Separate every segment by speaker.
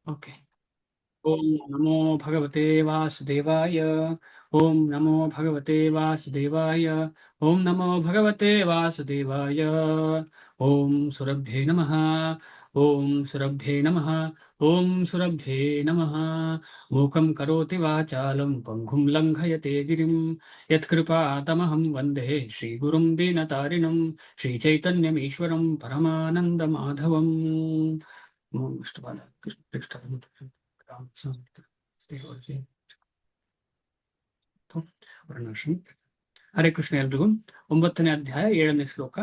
Speaker 1: Okay. ಓಂ ನಮೋ ಭಗವತೆ ವಾಸುದೇವಾಯ. ಓಂ ನಮೋ ಭಗವತೆ ವಾಸುದೇವಾಯ. ಓಂ ನಮೋ ಭಗವತೆ ವಾಸುದೇವಾಯ. ಓಂ ಸುರಭ್ಯೇ ನಮಃ. ಓಂ ಸುರಭ್ಯೇ ನಮಃ. ಓಂ ಸುರಭ್ಯೇ ನಮಃ. ಮೂಕಂ ಕರೋತಿ ವಾಚಾಲಂ ಪಂಗುಂ ಲಂಘಯತೆ ಗಿರಿಂ ಯತ್ಕೃಪಾತಮಹಂ ವಂದೇ ಶ್ರೀಗುರುಂ ದೀನತಾರಿಣಂ ಶ್ರೀಚೈತನ್ಯಮೀಶ್ವರಂ ಪರಮಾನಂದಮಾಧವಂ. ಇಷ್ಟವಾದ ಕೃಷ್ಣ ವರ್ಣಾಶ್ರಮ. ಹರೇ ಕೃಷ್ಣ ಎಲ್ರಿಗೂ. 9ನೇ ಅಧ್ಯಾಯ 7ನೇ ಶ್ಲೋಕ.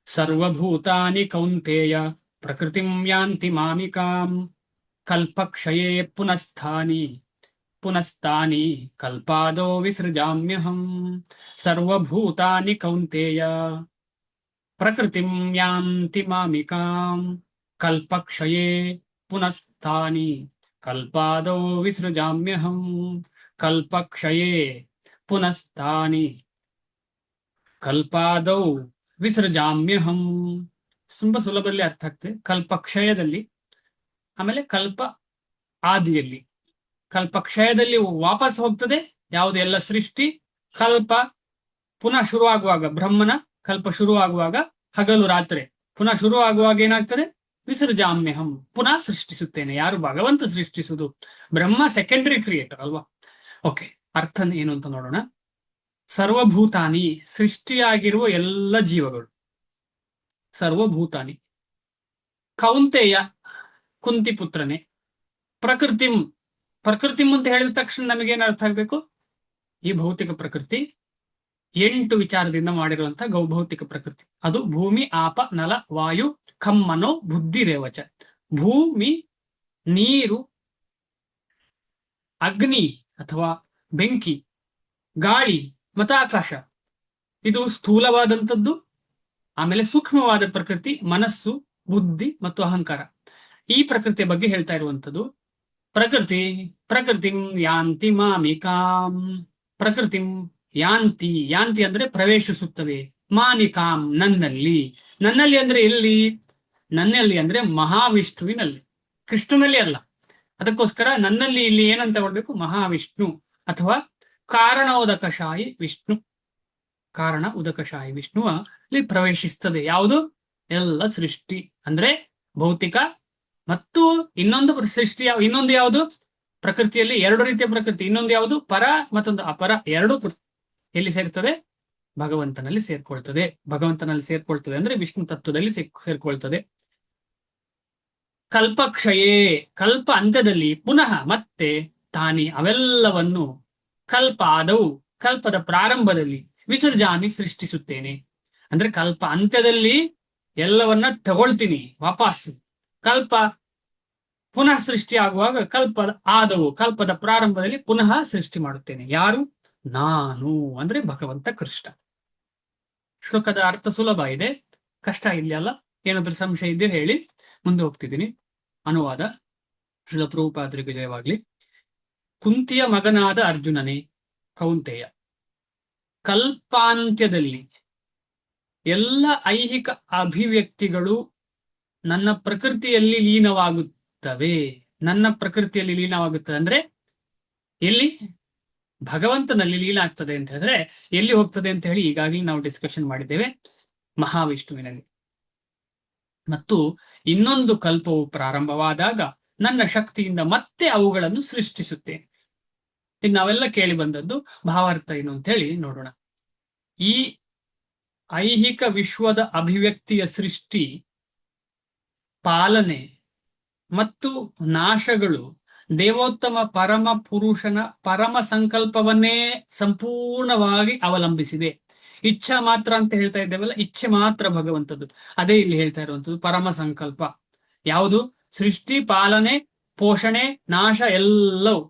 Speaker 1: ಸರ್ವಭೂತಾನಿ ಕೌಂತೇಯ ಪ್ರಕೃತಿಂ ಯಾಂತಿ ಮಾಮಿಕಾಂ ಕಲ್ಪಕ್ಷಯೇ ಪುನಸ್ಥಾನಿ ಪುನಸ್ತಾನಿ ಕಲ್ಪಾದೋ ವಿಸೃಜಾಮ್ಯಹಂ. ಸರ್ವಭೂತಾನಿ ಕೌಂತೇಯ ಪ್ರಕೃತಿಂ ಯಾಂತಿ ಮಾಮಿಕಾಂ ಕಲ್ಪಕ್ಷಯೇ ಪುನಸ್ತಾನಿ ಕಲ್ಪಾದೋ ವಿಸೃಜಾಮ್ಯಹಂ. ಕಲ್ಪಕ್ಷಯೇ ಪುನಸ್ತಾನಿ ಕಲ್ಪಾದೌ ವಿಸೃಜಾಮ್ಯಹಂ. ತುಂಬಾ ಸುಲಭದಲ್ಲಿ ಅರ್ಥ ಆಗ್ತದೆ. ಕಲ್ಪಕ್ಷಯದಲ್ಲಿ, ಆಮೇಲೆ ಕಲ್ಪ ಆದಿಯಲ್ಲಿ. ಕಲ್ಪಕ್ಷಯದಲ್ಲಿ ವಾಪಸ್ ಹೋಗ್ತದೆ ಯಾವುದು ಎಲ್ಲ ಸೃಷ್ಟಿ. ಕಲ್ಪ ಪುನಃ ಶುರುವಾಗುವಾಗ, ಬ್ರಹ್ಮನ ಕಲ್ಪ ಶುರುವಾಗುವಾಗ ಹಗಲು ರಾತ್ರಿ ಪುನಃ ಶುರುವಾಗುವಾಗ ಏನಾಗ್ತದೆ? ವಿಸರ್ಜಾಮ್ಯಹಂ, ಪುನಃ ಸೃಷ್ಟಿಸುತ್ತೇನೆ. ಯಾರು? ಭಗವಂತ ಸೃಷ್ಟಿಸುವುದು. ಬ್ರಹ್ಮ ಸೆಕೆಂಡರಿ ಕ್ರಿಯೇಟರ್ ಅಲ್ವಾ? ಓಕೆ, ಅರ್ಥ ಏನು ಅಂತ ನೋಡೋಣ. ಸರ್ವಭೂತಾನಿ, ಸೃಷ್ಟಿಯಾಗಿರುವ ಎಲ್ಲ ಜೀವಗಳು. ಸರ್ವಭೂತಾನಿ. ಕೌಂತೆಯ, ಕುಂತಿ ಪುತ್ರನೇ. ಪ್ರಕೃತಿಂ, ಪ್ರಕೃತಿಂ ಅಂತ ಹೇಳಿದ ತಕ್ಷಣ ನಮಗೇನು ಅರ್ಥ ಆಗ್ಬೇಕು? ಈ ಭೌತಿಕ ಪ್ರಕೃತಿ 8 ವಿಚಾರದಿಂದ ಮಾಡಿರುವಂತಹ ಭೌತಿಕ ಪ್ರಕೃತಿ. ಅದು ಭೂಮಿ, ಆಪ, ನಲ, ವಾಯು, ಖಮ್ಮನೋ ಬುದ್ಧಿರೇವಚ. ಭೂಮಿ, ನೀರು, ಅಗ್ನಿ ಅಥವಾ ಬೆಂಕಿ, ಗಾಳಿ ಮತ್ತು ಆಕಾಶ. ಇದು ಸ್ಥೂಲವಾದಂಥದ್ದು. ಆಮೇಲೆ ಸೂಕ್ಷ್ಮವಾದ ಪ್ರಕೃತಿ ಮನಸ್ಸು, ಬುದ್ಧಿ ಮತ್ತು ಅಹಂಕಾರ. ಈ ಪ್ರಕೃತಿಯ ಬಗ್ಗೆ ಹೇಳ್ತಾ ಇರುವಂಥದ್ದು. ಪ್ರಕೃತಿಂ ಯಾಂತಿ ಮಾಮಿಕಾಂ. ಪ್ರಕೃತಿಂ ಯಾಂತಿ, ಯಾಂತಿ ಅಂದ್ರೆ ಪ್ರವೇಶಿಸುತ್ತವೆ. ಮಾನಿಕಾಂ, ನನ್ನಲ್ಲಿ. ನನ್ನಲ್ಲಿ ಅಂದ್ರೆ ಎಲ್ಲಿ? ನನ್ನಲ್ಲಿ ಅಂದ್ರೆ ಮಹಾವಿಷ್ಣುವಿನಲ್ಲಿ, ಕೃಷ್ಣನಲ್ಲಿ ಅಲ್ಲ. ಅದಕ್ಕೋಸ್ಕರ ನನ್ನಲ್ಲಿ ಇಲ್ಲಿ ಏನಂತ ಕೊಡ್ಬೇಕು? ಮಹಾವಿಷ್ಣು ಅಥವಾ ಕಾರಣ ಉದಕಶಾಯಿ ವಿಷ್ಣು. ಕಾರಣ ಉದಕಶಾಯಿ ವಿಷ್ಣುವ ಇಲ್ಲಿ ಪ್ರವೇಶಿಸ್ತದೆ. ಯಾವುದು? ಎಲ್ಲ ಸೃಷ್ಟಿ ಅಂದ್ರೆ ಭೌತಿಕ ಮತ್ತು ಇನ್ನೊಂದು ಸೃಷ್ಟಿ. ಇನ್ನೊಂದು ಯಾವುದು? ಪ್ರಕೃತಿಯಲ್ಲಿ 2 ರೀತಿಯ ಪ್ರಕೃತಿ. ಇನ್ನೊಂದು ಯಾವುದು? ಪರ, ಮತ್ತೊಂದು ಅಪರ. 2 ಎಲ್ಲಿ ಸೇರ್ತದೆ? ಭಗವಂತನಲ್ಲಿ ಸೇರ್ಕೊಳ್ತದೆ. ಭಗವಂತನಲ್ಲಿ ಸೇರ್ಕೊಳ್ತದೆ ಅಂದ್ರೆ ವಿಷ್ಣು ತತ್ವದಲ್ಲಿ ಸೇರ್ಕೊಳ್ತದೆ. ಕಲ್ಪಕ್ಷಯೇ, ಕಲ್ಪ ಅಂತ್ಯದಲ್ಲಿ, ಪುನಃ ಮತ್ತೆ, ತಾನಿ ಅವೆಲ್ಲವನ್ನು, ಕಲ್ಪ ಆದವು, ಕಲ್ಪದ ಪ್ರಾರಂಭದಲ್ಲಿ, ವಿಸರ್ಜಾಮಿ ಸೃಷ್ಟಿಸುತ್ತೇನೆ. ಅಂದ್ರೆ ಕಲ್ಪ ಅಂತ್ಯದಲ್ಲಿ ಎಲ್ಲವನ್ನ ತಗೊಳ್ತೀನಿ ವಾಪಸ್. ಕಲ್ಪ ಪುನಃ ಸೃಷ್ಟಿ ಆಗುವಾಗ ಕಲ್ಪದ ಆದವು, ಕಲ್ಪದ ಪ್ರಾರಂಭದಲ್ಲಿ ಪುನಃ ಸೃಷ್ಟಿ ಮಾಡುತ್ತೇನೆ. ಯಾರು? ನಾನು ಅಂದ್ರೆ ಭಗವಂತ ಕೃಷ್ಣ. ಶ್ಲೋಕದ ಅರ್ಥ ಸುಲಭ ಇದೆ, ಕಷ್ಟ ಇಲ್ಲ ಅಲ್ಲ? ಏನಾದ್ರೂ ಸಂಶಯ ಇದ್ದರೆ ಹೇಳಿ, ಮುಂದೆ ಹೋಗ್ತಿದ್ದೀನಿ. ಅನುವಾದ. ಶ್ರೀಲ ಪ್ರಭುಪಾದರಿಗೆ ಜಯವಾಗ್ಲಿ. ಕುಂತಿಯ ಮಗನಾದ ಅರ್ಜುನನೇ, ಕೌಂತೆಯ, ಕಲ್ಪಾಂತ್ಯದಲ್ಲಿ ಎಲ್ಲ ಐಹಿಕ ಅಭಿವ್ಯಕ್ತಿಗಳು ನನ್ನ ಪ್ರಕೃತಿಯಲ್ಲಿ ಲೀನವಾಗುತ್ತವೆ. ನನ್ನ ಪ್ರಕೃತಿಯಲ್ಲಿ ಲೀನವಾಗುತ್ತದೆ ಅಂದ್ರೆ ಎಲ್ಲಿ? ಭಗವಂತನಲ್ಲಿ ಲೀನ ಆಗ್ತದೆ ಅಂತ ಹೇಳಿದ್ರೆ ಎಲ್ಲಿ ಹೋಗ್ತದೆ ಅಂತ ಹೇಳಿ ಈಗಾಗಲೇ ನಾವು ಡಿಸ್ಕಷನ್ ಮಾಡಿದ್ದೇವೆ. ಮಹಾವಿಷ್ಣುವಿನಲ್ಲಿ. ಮತ್ತು ಇನ್ನೊಂದು ಕಲ್ಪವು ಪ್ರಾರಂಭವಾದಾಗ ನನ್ನ ಶಕ್ತಿಯಿಂದ ಮತ್ತೆ ಅವುಗಳನ್ನು ಸೃಷ್ಟಿಸುತ್ತೇನೆ. ಇನ್ನು ನಾವೆಲ್ಲ ಕೇಳಿ ಬಂದದ್ದು ಭಾವಾರ್ಥ ಏನು ಅಂತ ಹೇಳಿ ನೋಡೋಣ. ಈ ಐಹಿಕ ವಿಶ್ವದ ಅಭಿವ್ಯಕ್ತಿಯ ಸೃಷ್ಟಿ, ಪಾಲನೆ ಮತ್ತು ನಾಶಗಳು ದೇವೋತ್ತಮ ಪರಮ ಪುರುಷನ ಪರಮ ಸಂಕಲ್ಪವನ್ನೇ ಸಂಪೂರ್ಣವಾಗಿ ಅವಲಂಬಿಸಿದೆ. ಇಚ್ಛಾ ಮಾತ್ರ ಅಂತ ಹೇಳ್ತಾ ಇದ್ದೇವಲ್ಲ, ಇಚ್ಛೆ ಮಾತ್ರ ಭಗವಂತದ್ದು. ಅದೇ ಇಲ್ಲಿ ಹೇಳ್ತಾ ಇರುವಂಥದ್ದು ಪರಮ ಸಂಕಲ್ಪ. ಯಾವುದು? ಸೃಷ್ಟಿ, ಪಾಲನೆ, ಪೋಷಣೆ, ನಾಶ ಎಲ್ಲವೂ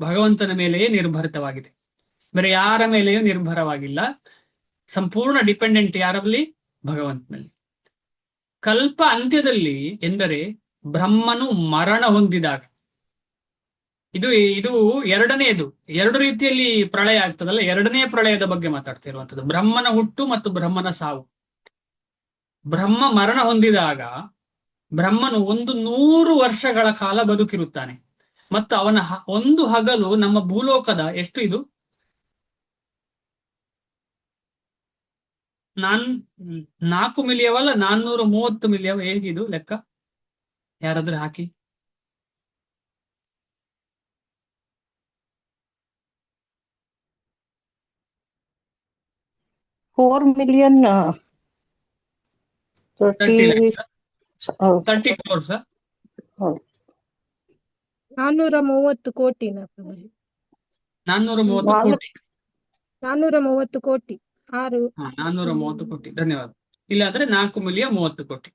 Speaker 1: ಭಗವಂತನ ಮೇಲೆಯೇ ನಿರ್ಭರಿತವಾಗಿದೆ. ಬೇರೆ ಯಾರ ಮೇಲೆಯೂ ನಿರ್ಭರವಾಗಿಲ್ಲ. ಸಂಪೂರ್ಣ ಡಿಪೆಂಡೆಂಟ್ ಯಾರಲ್ಲಿ? ಭಗವಂತನಲ್ಲಿ. ಕಲ್ಪ ಅಂತ್ಯದಲ್ಲಿ ಎಂದರೆ ಬ್ರಹ್ಮನು ಮರಣ ಹೊಂದಿದಾಗ. ಇದು ಇದು ಎರಡನೆಯದು. 2 ರೀತಿಯಲ್ಲಿ ಪ್ರಳಯ ಆಗ್ತದಲ್ಲ, 2ನೇ ಪ್ರಳಯದ ಬಗ್ಗೆ ಮಾತಾಡ್ತಿರುವಂಥದ್ದು. ಬ್ರಹ್ಮನ ಹುಟ್ಟು ಮತ್ತು ಬ್ರಹ್ಮನ ಸಾವು. ಬ್ರಹ್ಮ ಮರಣ ಹೊಂದಿದಾಗ ಬ್ರಹ್ಮನು 100 ವರ್ಷಗಳ ಕಾಲ ಬದುಕಿರುತ್ತಾನೆ. ಮತ್ತು ಅವನ ಒಂದು ಹಗಲು ನಮ್ಮ ಭೂಲೋಕದ ಎಷ್ಟು ಇದು ನಾನ್ 4 ಮಿಲಿಯವಲ್ಲ 430 ಮಿಲಿಯವ, ಹೇಗಿದು ಲೆಕ್ಕ? ಯಾರಾದ್ರೂ ಹಾಕಿ.
Speaker 2: 4 million
Speaker 1: 30
Speaker 2: 30.
Speaker 1: lakhs,
Speaker 2: ಹೌದು
Speaker 1: 30 crores.
Speaker 2: ಹೌದು
Speaker 3: 430 ಕೋಟಿನ ಪ್ರಭುಜಿ.
Speaker 1: 430 ಕೋಟಿ.
Speaker 3: 430 ಕೋಟಿ. 6.
Speaker 1: 430 ಕೋಟಿ, ಧನ್ಯವಾದ. ಇಲ್ಲಾಂದ್ರೆ 4,30,00,000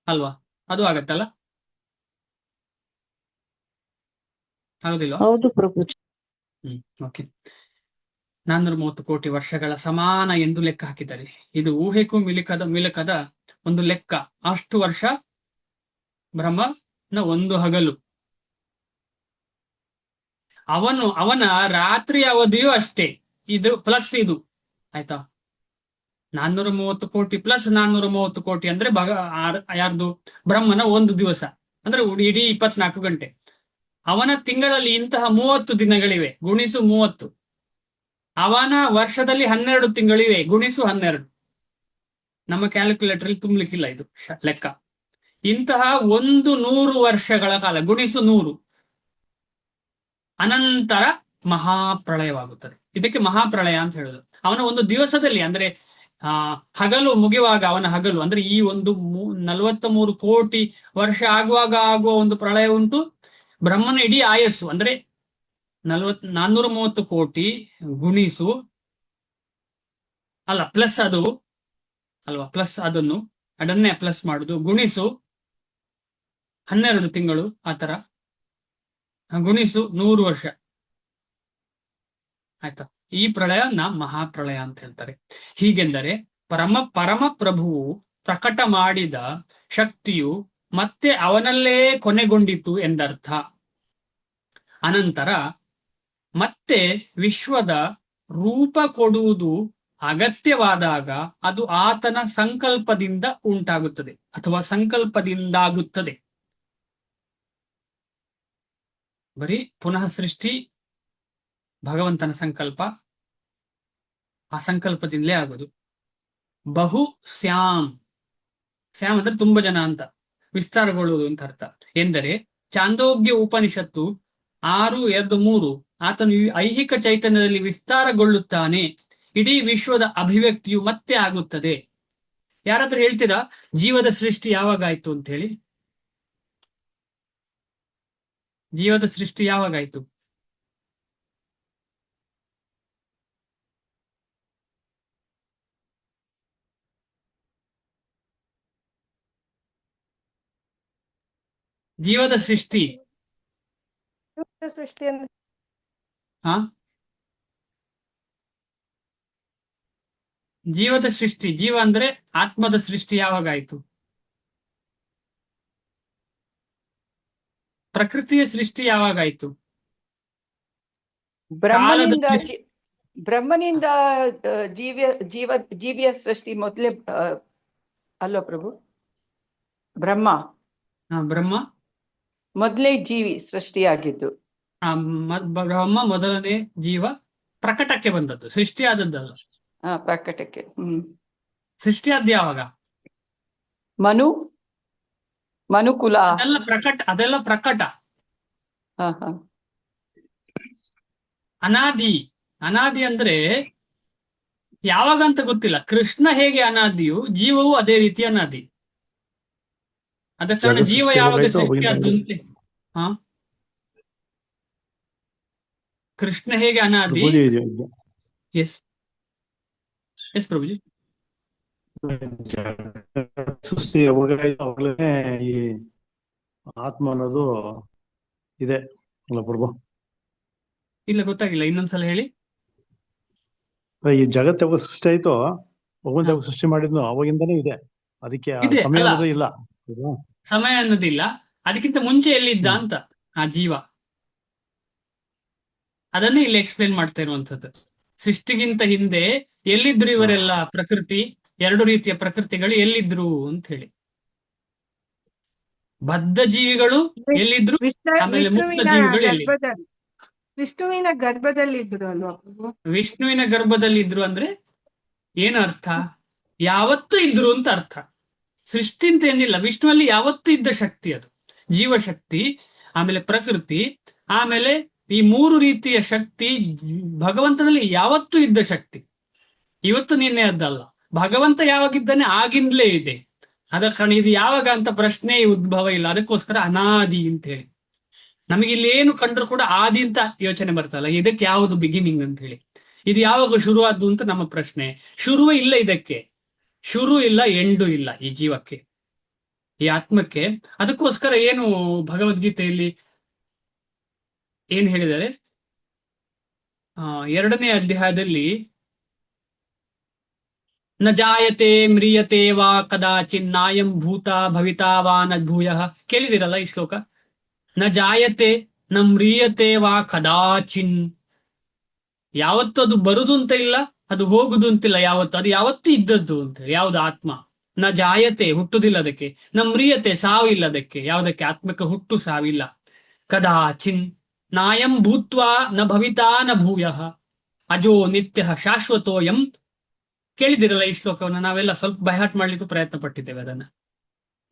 Speaker 1: ಅಲ್ವಾ? ಅದು ಆಗತ್ತಲ್ಲ, ಆಗುದಿಲ್ವಾ?
Speaker 2: ಹೌದು ಪ್ರಭುಜಿ.
Speaker 1: ಓಕೆ. 430 ಕೋಟಿ ವರ್ಷಗಳ ಸಮಾನ ಎಂದು ಲೆಕ್ಕ ಹಾಕಿದ್ದಾರೆ. ಇದು ಊಹೆಗೂ ಮಿಲುಕದ ಒಂದು ಲೆಕ್ಕ. ಅಷ್ಟು ವರ್ಷ ಬ್ರಹ್ಮನ ಒಂದು ಹಗಲು. ಅವನ ರಾತ್ರಿ ಅವಧಿಯೂ ಅಷ್ಟೇ. ಇದು ಪ್ಲಸ್ ಇದು, ಆಯ್ತಾ? 430 ಕೋಟಿ ಪ್ಲಸ್ 430 ಕೋಟಿ ಅಂದ್ರೆ ಯಾರ್ದು? ಬ್ರಹ್ಮನ ಒಂದು ದಿವಸ ಅಂದ್ರೆ ಇಡೀ 24 ಗಂಟೆ. ಅವನ ತಿಂಗಳಲ್ಲಿ ಇಂತಹ 30 ದಿನಗಳಿವೆ, ಗುಣಿಸು 30. ಅವನ ವರ್ಷದಲ್ಲಿ 12 ತಿಂಗಳಿವೆ, ಗುಣಿಸು 12. ನಮ್ಮ ಕ್ಯಾಲ್ಕುಲೇಟರ್ ಅಲ್ಲಿ ತುಂಬಲಿಕ್ಕಿಲ್ಲ ಇದು ಲೆಕ್ಕ. ಇಂತಹ 100 ವರ್ಷಗಳ ಕಾಲ, ಗುಣಿಸು 100. ಅನಂತರ ಮಹಾಪ್ರಳಯವಾಗುತ್ತದೆ. ಇದಕ್ಕೆ ಮಹಾಪ್ರಳಯ ಅಂತ ಹೇಳುದು. ಅವನ ಒಂದು ದಿವಸದಲ್ಲಿ ಅಂದ್ರೆ ಹಗಲು ಮುಗಿಯುವಾಗ, ಅವನ ಹಗಲು ಅಂದ್ರೆ ಈ ಒಂದು 43 ಕೋಟಿ ವರ್ಷ ಆಗುವಾಗ ಆಗುವ ಒಂದು ಪ್ರಳಯ ಉಂಟು. ಬ್ರಹ್ಮನ ಇಡೀ ಆಯಸ್ಸು ಅಂದ್ರೆ 430 ಕೋಟಿ ಗುಣಿಸು, ಅಲ್ಲ ಪ್ಲಸ್ ಅದು ಅಲ್ವಾ, ಪ್ಲಸ್ ಅದನ್ನೇ ಪ್ಲಸ್ ಮಾಡುದು, ಗುಣಿಸು 12 ತಿಂಗಳು, ಆತರ ಗುಣಿಸು 100 ವರ್ಷ, ಆಯ್ತಾ? ಈ ಪ್ರಳಯನ ಮಹಾಪ್ರಳಯ ಅಂತ ಹೇಳ್ತಾರೆ. ಹೀಗೆಂದರೆ ಪರಮ ಪ್ರಭುವು ಪ್ರಕಟ ಮಾಡಿದ ಶಕ್ತಿಯು ಮತ್ತೆ ಅವನಲ್ಲೇ ಕೊನೆಗೊಂಡಿತು ಎಂದರ್ಥ. ಅನಂತರ ಮತ್ತೆ ವಿಶ್ವದ ರೂಪ ಕೊಡುವುದು ಅಗತ್ಯವಾದಾಗ ಅದು ಆತನ ಸಂಕಲ್ಪದಿಂದ ಉಂಟಾಗುತ್ತದೆ ಅಥವಾ ಸಂಕಲ್ಪದಿಂದಾಗುತ್ತದೆ. ಬರೀ ಪುನಃ ಸೃಷ್ಟಿ ಭಗವಂತನ ಸಂಕಲ್ಪ, ಆ ಸಂಕಲ್ಪದಿಂದಲೇ ಆಗೋದು. ಬಹು ಸ್ಯಾಮ್ ಅಂದ್ರೆ ತುಂಬಾ ಜನ ಅಂತ, ವಿಸ್ತಾರಗೊಳ್ಳುವುದು ಅಂತ ಅರ್ಥ. ಎಂದರೆ ಚಾಂದೋಗ್ಯ ಉಪನಿಷತ್ತು 6:2-3 ಆತನು ಐಹಿಕ ಚೈತನ್ಯದಲ್ಲಿ ವಿಸ್ತಾರಗೊಳ್ಳುತ್ತಾನೆ, ಇಡೀ ವಿಶ್ವದ ಅಭಿವ್ಯಕ್ತಿಯು ಮತ್ತೆ ಆಗುತ್ತದೆ. ಯಾರಾದ್ರೂ ಹೇಳ್ತೀರಾ ಜೀವದ ಸೃಷ್ಟಿ ಯಾವಾಗಾಯ್ತು ಅಂತ ಹೇಳಿ? ಜೀವದ ಸೃಷ್ಟಿ ಯಾವಾಗಾಯ್ತು? ಜೀವದ ಸೃಷ್ಟಿ
Speaker 3: ಸೃಷ್ಟಿ ಅಂದ್ರೆ
Speaker 1: ಹಾ ಜೀವದ ಸೃಷ್ಟಿ, ಜೀವ ಅಂದ್ರೆ ಆತ್ಮದ ಸೃಷ್ಟಿ ಯಾವಾಗಾಯ್ತು? ಪ್ರಕೃತಿಯ ಸೃಷ್ಟಿ ಯಾವಾಗಾಯ್ತು?
Speaker 4: ಬ್ರಹ್ಮನಿಂದ
Speaker 1: ಕಾಲದ
Speaker 4: ಬ್ರಹ್ಮನಿಂದ ಜೀವಿಯ ಸೃಷ್ಟಿ ಮೊದಲೇ ಅಲ್ವಾ ಪ್ರಭು?
Speaker 1: ಬ್ರಹ್ಮ
Speaker 4: ಮೊದಲೇ ಜೀವಿ ಸೃಷ್ಟಿಯಾಗಿದ್ದು.
Speaker 1: ಬ್ರಹ್ಮ ಮೊದಲನೇ ಜೀವ ಪ್ರಕಟಕ್ಕೆ ಬಂದದ್ದು, ಸೃಷ್ಟಿ ಆದದ್ದಲ್ಲ.
Speaker 4: ಪ್ರಕಟಕ್ಕೆ.
Speaker 1: ಸೃಷ್ಟಿ ಆದ ಯಾವಾಗ?
Speaker 4: ಮನುಕುಲ
Speaker 1: ಅದೆಲ್ಲ ಪ್ರಕಟ. ಅನಾದಿ ಅಂದ್ರೆ ಯಾವಾಗ ಅಂತ ಗೊತ್ತಿಲ್ಲ. ಕೃಷ್ಣ ಹೇಗೆ ಅನಾದಿಯು, ಜೀವವು ಅದೇ ರೀತಿ ಅನಾದಿ. ಅದ ಕಾರಣ ಜೀವ ಯಾವಾಗ ಸೃಷ್ಟಿ ಆದಂತೆ, ಕೃಷ್ಣ ಹೇಗೆ ಅನಾದಿ. Yes yes Prabhuji.
Speaker 5: ಸೃಷ್ಟಿ ಯಾವಾಗಲೇ ಈ ಆತ್ಮ ಅನ್ನೋದು ಇದೆ ಅಲ್ಲ ಪ್ರಭು?
Speaker 1: ಇಲ್ಲ, ಗೊತ್ತಾಗಿಲ್ಲ, ಇನ್ನೊಂದ್ಸಲ ಹೇಳಿ.
Speaker 5: ಈ ಜಗತ್ತು ಯಾವಾಗ ಸೃಷ್ಟಿ ಆಯ್ತೋ, ಭಗವಂತ ಯಾವಾಗ ಸೃಷ್ಟಿ ಮಾಡಿದ್ನೋ ಅವಾಗಿಂದನೇ ಇದೆ. ಅದಕ್ಕೆ ಸಮಯ ಅನ್ನೋದೇ ಇಲ್ಲ,
Speaker 1: ಸಮಯ ಅನ್ನೋದಿಲ್ಲ. ಅದಕ್ಕಿಂತ ಮುಂಚೆ ಎಲ್ಲಿದ್ದ ಅಂತ ಆ ಜೀವ, ಅದನ್ನೇ ಇಲ್ಲಿ ಎಕ್ಸ್ಪ್ಲೇನ್ ಮಾಡ್ತಾ ಇರುವಂತದ್ದು. ಸೃಷ್ಟಿಗಿಂತ ಹಿಂದೆ ಎಲ್ಲಿದ್ರು ಇವರೆಲ್ಲ? ಪ್ರಕೃತಿ, 2 ರೀತಿಯ ಪ್ರಕೃತಿಗಳು ಎಲ್ಲಿದ್ರು ಅಂತ ಹೇಳಿ. ಬದ್ಧ ಜೀವಿಗಳು ಎಲ್ಲಿದ್ರು, ಆಮೇಲೆ ಮುಕ್ತ ಜೀವಿಗಳು ಎಲ್ಲಿ?
Speaker 3: ವಿಷ್ಣುವಿನ ಗರ್ಭದಲ್ಲಿದ್ರು ಅಲ್ವಾ ಪ್ರಭು?
Speaker 1: ವಿಷ್ಣುವಿನ ಗರ್ಭದಲ್ಲಿ ಇದ್ರು ಅಂದ್ರೆ ಏನು ಅರ್ಥ? ಯಾವತ್ತೂ ಇದ್ರು ಅಂತ ಅರ್ಥ. ಸೃಷ್ಟಿ ಅಂತ ಏನಿಲ್ಲ, ವಿಷ್ಣುವಲ್ಲಿ ಯಾವತ್ತೂ ಇದ್ದ ಶಕ್ತಿ ಅದು. ಜೀವಶಕ್ತಿ, ಆಮೇಲೆ ಪ್ರಕೃತಿ, ಆಮೇಲೆ ಈ ಮೂರು ರೀತಿಯ ಶಕ್ತಿ ಭಗವಂತನಲ್ಲಿ ಯಾವತ್ತೂ ಇದ್ದ ಶಕ್ತಿ. ಇವತ್ತು ನಿನ್ನೆ ಅದ್ದಲ್ಲ. ಭಗವಂತ ಯಾವಾಗಿದ್ದಾನೆ ಆಗಿಂದಲೇ ಇದೆ. ಆದ ಕಾರಣ ಇದು ಯಾವಾಗ ಅಂತ ಪ್ರಶ್ನೆ ಉದ್ಭವ ಇಲ್ಲ. ಅದಕ್ಕೋಸ್ಕರ ಅನಾದಿ ಅಂತ ಹೇಳಿ. ನಮಗೆ ಇಲ್ಲಿ ಏನು ಕಂಡ್ರು ಕೂಡ ಆದಿ ಅಂತ ಯೋಚನೆ ಬರ್ತಲ್ಲ, ಇದಕ್ಕೆ ಯಾವುದು ಬಿಗಿನಿಂಗ್ ಅಂತ ಹೇಳಿ. ಇದು ಯಾವಾಗ ಶುರುವಾದ್ದು ಅಂತ ನಮ್ಮ ಪ್ರಶ್ನೆ. ಶುರುವೇ ಇಲ್ಲ ಇದಕ್ಕೆ, ಶುರು ಇಲ್ಲ, ಎಂಡು ಇಲ್ಲ ಈ ಜೀವಕ್ಕೆ, ಈ ಆತ್ಮಕ್ಕೆ. ಅದಕ್ಕೋಸ್ಕರ ಏನು ಭಗವದ್ಗೀತೆಯಲ್ಲಿ ಏನ್ ಹೇಳಿದ್ದಾರೆ, 2ನೇ ಅಧ್ಯಾಯದಲ್ಲಿ ನ ಜಾಯತೆ ಮ್ರಿಯತೆ ವಾ ಕದಾಚಿನ್ನಾಯಂ ಭೂತ ಭವಿತಾ ವಾ ನ ಭೂಯಃ. ಕೇಳಿದಿರಲ್ಲ ಈ ಶ್ಲೋಕ? ನ ಜಾಯತೆ ನ ಮ್ರಿಯತೆ ವಾ ಕದಾಚಿನ್. ಯಾವತ್ತು ಅದು ಬರುದು ಅಂತ ಇಲ್ಲ, ಅದು ಹೋಗುದು ಅಂತಿಲ್ಲ, ಯಾವತ್ತು ಅದು ಯಾವತ್ತು ಇದ್ದದ್ದು ಅಂತ ಹೇಳಿ. ಯಾವುದು ಆತ್ಮ. ನ ಜಾಯತೆ ಹುಟ್ಟುದಿಲ್ಲ ಅದಕ್ಕೆ, ನ ಮ್ರಿಯತೆ ಸಾವಿಲ್ಲ ಅದಕ್ಕೆ, ಯಾವುದಕ್ಕೆ? ಆತ್ಮಕ್ಕೆ ಹುಟ್ಟು ಸಾವಿಲ್ಲ. ಕದಾಚಿನ್ ನಾಯಂ ಭೂತ್ವಾ ನ ಭವಿತಾ ನ ಭೂಯಃ ಅಜೋ ನಿತ್ಯ ಶಾಶ್ವತೋಯಂ. ಕೇಳಿದಿರಲ್ಲ ಈ ಶ್ಲೋಕವನ್ನು? ನಾವೆಲ್ಲ ಸ್ವಲ್ಪ ಬೈಹಾಟ್ ಮಾಡ್ಲಿಕ್ಕೂ ಪ್ರಯತ್ನ ಪಟ್ಟಿದ್ದೇವೆ ಅದನ್ನ.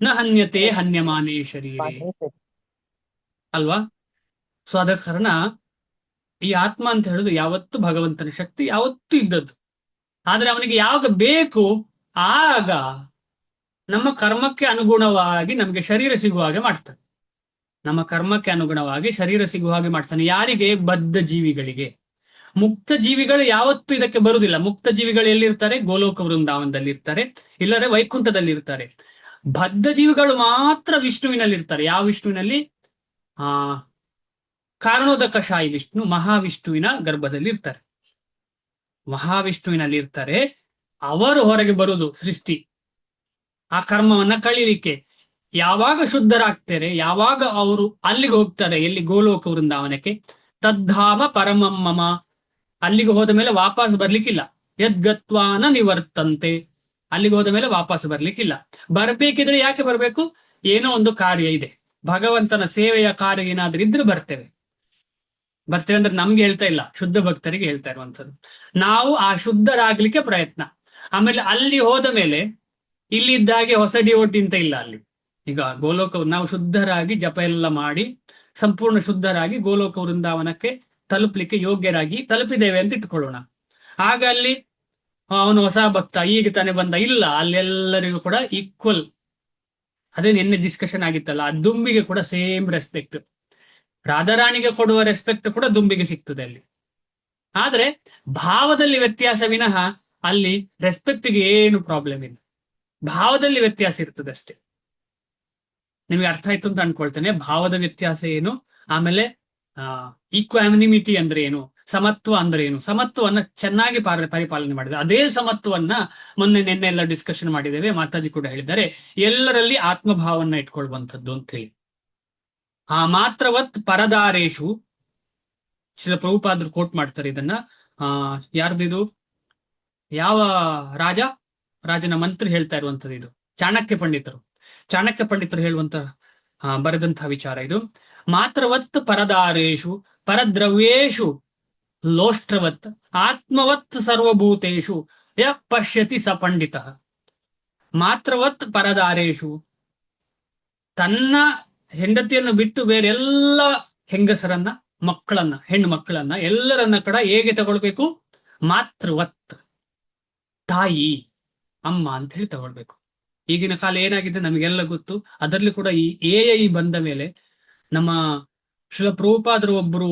Speaker 1: ನ ಹನ್ಯತೆ ಹನ್ಯಮಾನೇ ಶರೀರೇ ಅಲ್ವಾ? ಸೊ ಅದ ಕಾರಣ ಈ ಆತ್ಮ ಅಂತ ಹೇಳುದು ಯಾವತ್ತು ಭಗವಂತನ ಶಕ್ತಿ, ಯಾವತ್ತೂ ಇದ್ದದ್ದು. ಆದ್ರೆ ಅವನಿಗೆ ಯಾವಾಗ ಬೇಕು ಆಗ ನಮ್ಮ ಕರ್ಮಕ್ಕೆ ಅನುಗುಣವಾಗಿ ನಮಗೆ ಶರೀರ ಸಿಗುವ ಹಾಗೆ ಮಾಡ್ತಾನೆ. ನಮ್ಮ ಕರ್ಮಕ್ಕೆ ಅನುಗುಣವಾಗಿ ಶರೀರ ಸಿಗುವ ಹಾಗೆ ಮಾಡ್ತಾನೆ. ಯಾರಿಗೆ? ಬದ್ಧ ಜೀವಿಗಳಿಗೆ. ಮುಕ್ತ ಜೀವಿಗಳು ಯಾವತ್ತೂ ಇದಕ್ಕೆ ಬರುವುದಿಲ್ಲ. ಮುಕ್ತ ಜೀವಿಗಳು ಎಲ್ಲಿರ್ತಾರೆ? ಗೋಲೋಕ ವೃಂದಾವನದಲ್ಲಿ ಇರ್ತಾರೆ, ಇಲ್ಲರೆ ವೈಕುಂಠದಲ್ಲಿ ಇರ್ತಾರೆ. ಬದ್ಧ ಜೀವಿಗಳು ಮಾತ್ರ ವಿಷ್ಣುವಿನಲ್ಲಿ ಇರ್ತಾರೆ. ಯಾವ ವಿಷ್ಣುವಿನಲ್ಲಿ? ಕಾರಣೋದಕಶಾಹಿ ವಿಷ್ಣು, ಮಹಾವಿಷ್ಣುವಿನ ಗರ್ಭದಲ್ಲಿ ಇರ್ತಾರೆ. ಮಹಾವಿಷ್ಣುವಿನಲ್ಲಿ ಇರ್ತಾರೆ. ಅವರು ಹೊರಗೆ ಬರುವುದು ಸೃಷ್ಟಿ, ಆ ಕರ್ಮವನ್ನ ಕಳೀಲಿಕ್ಕೆ. ಯಾವಾಗ ಶುದ್ಧರಾಗ್ತಾರೆ, ಯಾವಾಗ ಅವರು ಅಲ್ಲಿಗೆ ಹೋಗ್ತಾರೆ, ಎಲ್ಲಿ? ಗೋಲೋಕ ವೃಂದಾವನಕ್ಕೆ. ತದ್ಧಾಮ ಪರಮಂ ಮಮ. ಅಲ್ಲಿಗೆ ಹೋದ ಮೇಲೆ ವಾಪಸ್ ಬರ್ಲಿಕ್ಕಿಲ್ಲ. ಯದ್ಗತ್ವಾನ ನಿವರ್ತಂತೆ. ಅಲ್ಲಿಗೆ ಹೋದ ಮೇಲೆ ವಾಪಸ್ ಬರ್ಲಿಕ್ಕಿಲ್ಲ. ಬರ್ಬೇಕಿದ್ರೆ ಯಾಕೆ ಬರ್ಬೇಕು? ಏನೋ ಒಂದು ಕಾರ್ಯ ಇದೆ, ಭಗವಂತನ ಸೇವೆಯ ಕಾರ್ಯ ಏನಾದ್ರೂ ಇದ್ರೆ ಬರ್ತೇವೆ. ಅಂದ್ರೆ ನಮ್ಗೆ ಹೇಳ್ತಾ ಇಲ್ಲ, ಶುದ್ಧ ಭಕ್ತರಿಗೆ ಹೇಳ್ತಾ ಇರುವಂಥದ್ದು. ನಾವು ಆ ಶುದ್ಧರಾಗ್ಲಿಕ್ಕೆ ಪ್ರಯತ್ನ. ಆಮೇಲೆ ಅಲ್ಲಿ ಹೋದ ಮೇಲೆ ಇಲ್ಲಿದ್ದಾಗೆ ಹೊಸ ಡಿವೋಟಿ ಅಂತ ಇಲ್ಲ ಅಲ್ಲಿ. ಈಗ ಗೋಲೋಕ ನಾವು ಶುದ್ಧರಾಗಿ ಜಪ ಎಲ್ಲ ಮಾಡಿ ಸಂಪೂರ್ಣ ಶುದ್ಧರಾಗಿ ಗೋಲೋಕ ವೃಂದಾವನಕ್ಕೆ ತಲುಪಲಿಕ್ಕೆ ಯೋಗ್ಯರಾಗಿ ತಲುಪಿದ್ದೇವೆ ಅಂತ ಇಟ್ಕೊಳ್ಳೋಣ. ಆಗ ಅಲ್ಲಿ ಅವನು ಹೊಸ ಭಕ್ತ, ಈಗ ತಾನೇ ಬಂದ, ಇಲ್ಲ. ಅಲ್ಲೆಲ್ಲರಿಗೂ ಕೂಡ ಈಕ್ವಲ್. ಅದೇ ನಿನ್ನೆ ಡಿಸ್ಕಷನ್ ಆಗಿತ್ತಲ್ಲ, ಆ ದುಂಬಿಗೆ ಕೂಡ ಸೇಮ್ ರೆಸ್ಪೆಕ್ಟ್. ರಾಧಾರಾಣಿಗೆ ಕೊಡುವ ರೆಸ್ಪೆಕ್ಟ್ ಕೂಡ ದುಂಬಿಗೆ ಸಿಗ್ತದೆ ಅಲ್ಲಿ. ಆದ್ರೆ ಭಾವದಲ್ಲಿ ವ್ಯತ್ಯಾಸ ವಿನಃ ಅಲ್ಲಿ ರೆಸ್ಪೆಕ್ಟ್ಗೆ ಏನು ಪ್ರಾಬ್ಲಮ್ ಇಲ್ಲ. ಭಾವದಲ್ಲಿ ವ್ಯತ್ಯಾಸ ಇರ್ತದೆ ಅಷ್ಟೇ. ನಿಮಗೆ ಅರ್ಥ ಆಯ್ತು ಅಂತ ಅನ್ಕೊಳ್ತೇನೆ. ಭಾವದ ವ್ಯತ್ಯಾಸ ಏನು, ಆಮೇಲೆ ಈಕ್ವಾನಿಮಿಟಿ ಅಂದ್ರೆ ಏನು, ಸಮತ್ವ ಅಂದ್ರೆ ಏನು. ಸಮತ್ವವನ್ನ ಚೆನ್ನಾಗಿ ಪರಿಪಾಲನೆ ಮಾಡಿದೆ. ಅದೇ ಸಮತ್ವವನ್ನ ನಿನ್ನೆ ಎಲ್ಲ ಡಿಸ್ಕಷನ್ ಮಾಡಿದ್ದೇವೆ. ಮಾತಾಜಿ ಕೂಡ ಹೇಳಿದ್ದಾರೆ, ಎಲ್ಲರಲ್ಲಿ ಆತ್ಮಭಾವನ್ನ ಇಟ್ಕೊಳ್ಬಂಥದ್ದು ಅಂತ ಹೇಳಿ. ಮಾತ್ರವತ್ ಪರದಾರೇಶು. ಶ್ರೀಲ ಪ್ರಭುಪಾದರು ಕೋಟ್ ಮಾಡ್ತಾರೆ ಇದನ್ನ. ಯಾರ್ದಿದು? ಯಾವ ರಾಜನ ಮಂತ್ರಿ ಹೇಳ್ತಾ ಇರುವಂತದ್ದು ಇದು. ಚಾಣಕ್ಯ ಪಂಡಿತರು ಹೇಳುವಂತ ಬರೆದಂತಹ ವಿಚಾರ ಇದು. ಮಾತ್ರವತ್ ಪರದಾರೇಶು ಪರದ್ರವ್ಯೇಶು ಲೋಷ್ಟ್ರವತ್ ಆತ್ಮವತ್ ಸರ್ವಭೂತೇಶು ಯ ಪಶ್ಯತಿ ಸ ಪಂಡಿತ. ಮಾತ್ರವತ್ ಪರದಾರೇಶು, ತನ್ನ ಹೆಂಡತಿಯನ್ನು ಬಿಟ್ಟು ಬೇರೆಲ್ಲ ಹೆಂಗಸರನ್ನ, ಮಕ್ಕಳನ್ನ, ಹೆಣ್ಣು ಮಕ್ಕಳನ್ನ ಎಲ್ಲರನ್ನ ಕೂಡ ಹೇಗೆ ತಗೊಳ್ಬೇಕು? ಮಾತೃವತ್, ತಾಯಿ, ಅಮ್ಮ ಅಂತ ಹೇಳಿ ತಗೊಳ್ಬೇಕು. ಈಗಿನ ಕಾಲ ಏನಾಗಿದೆ ನಮಗೆಲ್ಲ ಗೊತ್ತು. ಅದರಲ್ಲಿ ಕೂಡ ಈ AI ಬಂದ ಮೇಲೆ ನಮ್ಮ ಶ್ರೀಲ ಪ್ರಭುಪಾದರು ಒಬ್ಬರು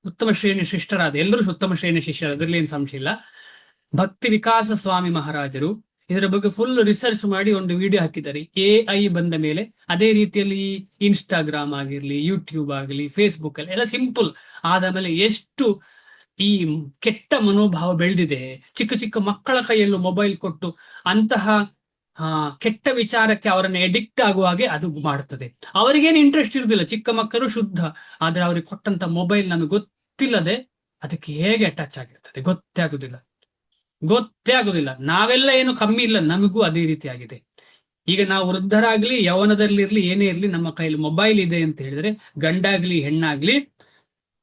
Speaker 1: ಉತ್ತಮ ಶ್ರೇಣಿ ಶಿಷ್ಟರಾದ, ಎಲ್ಲರೂ ಉತ್ತಮ ಶ್ರೇಣಿ ಶಿಷ್ಯರು, ಅದರಲ್ಲಿ ಏನು ಸಂಶಯ ಇಲ್ಲ. ಭಕ್ತಿ ವಿಕಾಸ ಸ್ವಾಮಿ ಮಹಾರಾಜರು ಇದರ ಬಗ್ಗೆ ಫುಲ್ ರಿಸರ್ಚ್ ಮಾಡಿ ಒಂದು ವಿಡಿಯೋ ಹಾಕಿದ್ದಾರೆ. AI ಬಂದ ಮೇಲೆ ಅದೇ ರೀತಿಯಲ್ಲಿ ಇನ್ಸ್ಟಾಗ್ರಾಮ್ ಆಗಿರ್ಲಿ, ಯೂಟ್ಯೂಬ್ ಆಗಲಿ, ಫೇಸ್ಬುಕ್ ಅಲ್ಲಿ ಎಲ್ಲ ಸಿಂಪಲ್ ಆದ ಮೇಲೆ ಎಷ್ಟು ಈ ಕೆಟ್ಟ ಮನೋಭಾವ ಬೆಳೆದಿದೆ. ಚಿಕ್ಕ ಚಿಕ್ಕ ಮಕ್ಕಳ ಕೈಯಲ್ಲೂ ಮೊಬೈಲ್ ಕೊಟ್ಟು ಅಂತಹ ಕೆಟ್ಟ ವಿಚಾರಕ್ಕೆ ಅವರನ್ನು ಎಡಿಕ್ಟ್ ಆಗುವ ಹಾಗೆ ಅದು ಮಾಡ್ತದೆ. ಅವರಿಗೇನು ಇಂಟ್ರೆಸ್ಟ್ ಇರುವುದಿಲ್ಲ, ಚಿಕ್ಕ ಮಕ್ಕಳು ಶುದ್ಧ. ಆದ್ರೆ ಅವ್ರಿಗೆ ಕೊಟ್ಟಂತ ಮೊಬೈಲ್ ನಮಗೆ ಗೊತ್ತಿಲ್ಲದೆ ಅದಕ್ಕೆ ಹೇಗೆ ಅಟ್ಯಾಚ್ ಆಗಿರ್ತದೆ ಗೊತ್ತೇ ಆಗುದಿಲ್ಲ. ನಾವೆಲ್ಲ ಏನು ಕಮ್ಮಿ ಇಲ್ಲ, ನಮಗೂ ಅದೇ ರೀತಿ ಆಗಿದೆ. ಈಗ ನಾವು ವೃದ್ಧರಾಗ್ಲಿ ಯೌವನದಲ್ಲಿರ್ಲಿ ಏನೇ ಇರ್ಲಿ ನಮ್ಮ ಕೈಲಿ ಮೊಬೈಲ್ ಇದೆ ಅಂತ ಹೇಳಿದ್ರೆ ಗಂಡಾಗ್ಲಿ ಹೆಣ್ಣಾಗ್ಲಿ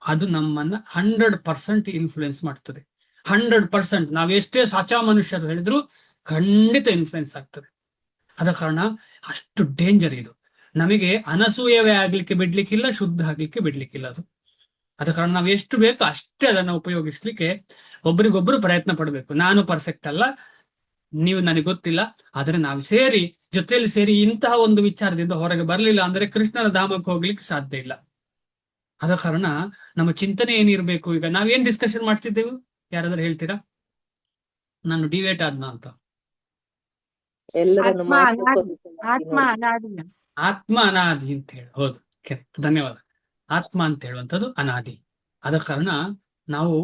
Speaker 1: ಅದು ನಮ್ಮನ್ನ 100% ಇನ್ಫ್ಲುಯೆನ್ಸ್ ಮಾಡ್ತದೆ. 100%. ನಾವು ಎಷ್ಟೇ ಸಾಚಾ ಮನುಷ್ಯರು ಹೇಳಿದ್ರು ಖಂಡಿತ ಇನ್ಫ್ಲುಯೆನ್ಸ್ ಆಗ್ತದೆ. ಆದ ಕಾರಣ ಅಷ್ಟು ಡೇಂಜರ್ ಇದು. ನಮಗೆ ಅನಸೂಯವೇ ಆಗ್ಲಿಕ್ಕೆ ಬಿಡ್ಲಿಕ್ಕಿಲ್ಲ, ಶುದ್ಧ ಆಗ್ಲಿಕ್ಕೆ ಬಿಡ್ಲಿಕ್ಕಿಲ್ಲ ಅದು. ಆದ ಕಾರಣ ನಾವು ಎಷ್ಟು ಬೇಕೋ ಅಷ್ಟೇ ಅದನ್ನು ಉಪಯೋಗಿಸ್ಲಿಕ್ಕೆ ಒಬ್ರಿಗೊಬ್ರು ಪ್ರಯತ್ನ ಪಡಬೇಕು. ನಾನು ಪರ್ಫೆಕ್ಟ್ ಅಲ್ಲ, ನೀವು ನನಗೆ ಗೊತ್ತಿಲ್ಲ, ಆದ್ರೆ ನಾವು ಸೇರಿ ಜೊತೆಯಲ್ಲಿ ಸೇರಿ ಇಂತಹ ಒಂದು ವಿಚಾರದಿಂದ ಹೊರಗೆ ಬರಲಿಲ್ಲ ಅಂದ್ರೆ ಕೃಷ್ಣನ ಧಾಮಕ್ಕೆ ಹೋಗ್ಲಿಕ್ಕೆ ಸಾಧ್ಯ ಇಲ್ಲ. ಆದ ಕಾರಣ ನಮ್ಮ ಚಿಂತನೆ ಏನಿರ್ಬೇಕು, ಈಗ ನಾವೇನ್ ಡಿಸ್ಕಷನ್ ಮಾಡ್ತಿದ್ದೆವು, ಯಾರಾದ್ರೂ ಹೇಳ್ತೀರಾ? ನಾನು ಡಿವೇಟ್ ಆದ್ನ ಅಂತ.
Speaker 2: ಎಲ್ಲರನ್ನು
Speaker 3: ಆತ್ಮ
Speaker 2: ಮಾತ್ರ
Speaker 3: ಅನಾದಿ,
Speaker 2: ಸ್ವರೂಪವಾಗಿ
Speaker 3: ಆತ್ಮ
Speaker 2: ನೋಡಿ.
Speaker 3: ಅನಾದಿ.
Speaker 1: ಆತ್ಮ ಅನಾದಿ ಅಂತ ಹೇಳಿ, ಹೌದು, ಧನ್ಯವಾದ. ಆತ್ಮ ಅಂತ ಹೇಳುವಂಥದ್ದು ಅನಾದಿ. ಆದ ಕಾರಣ ನಾವು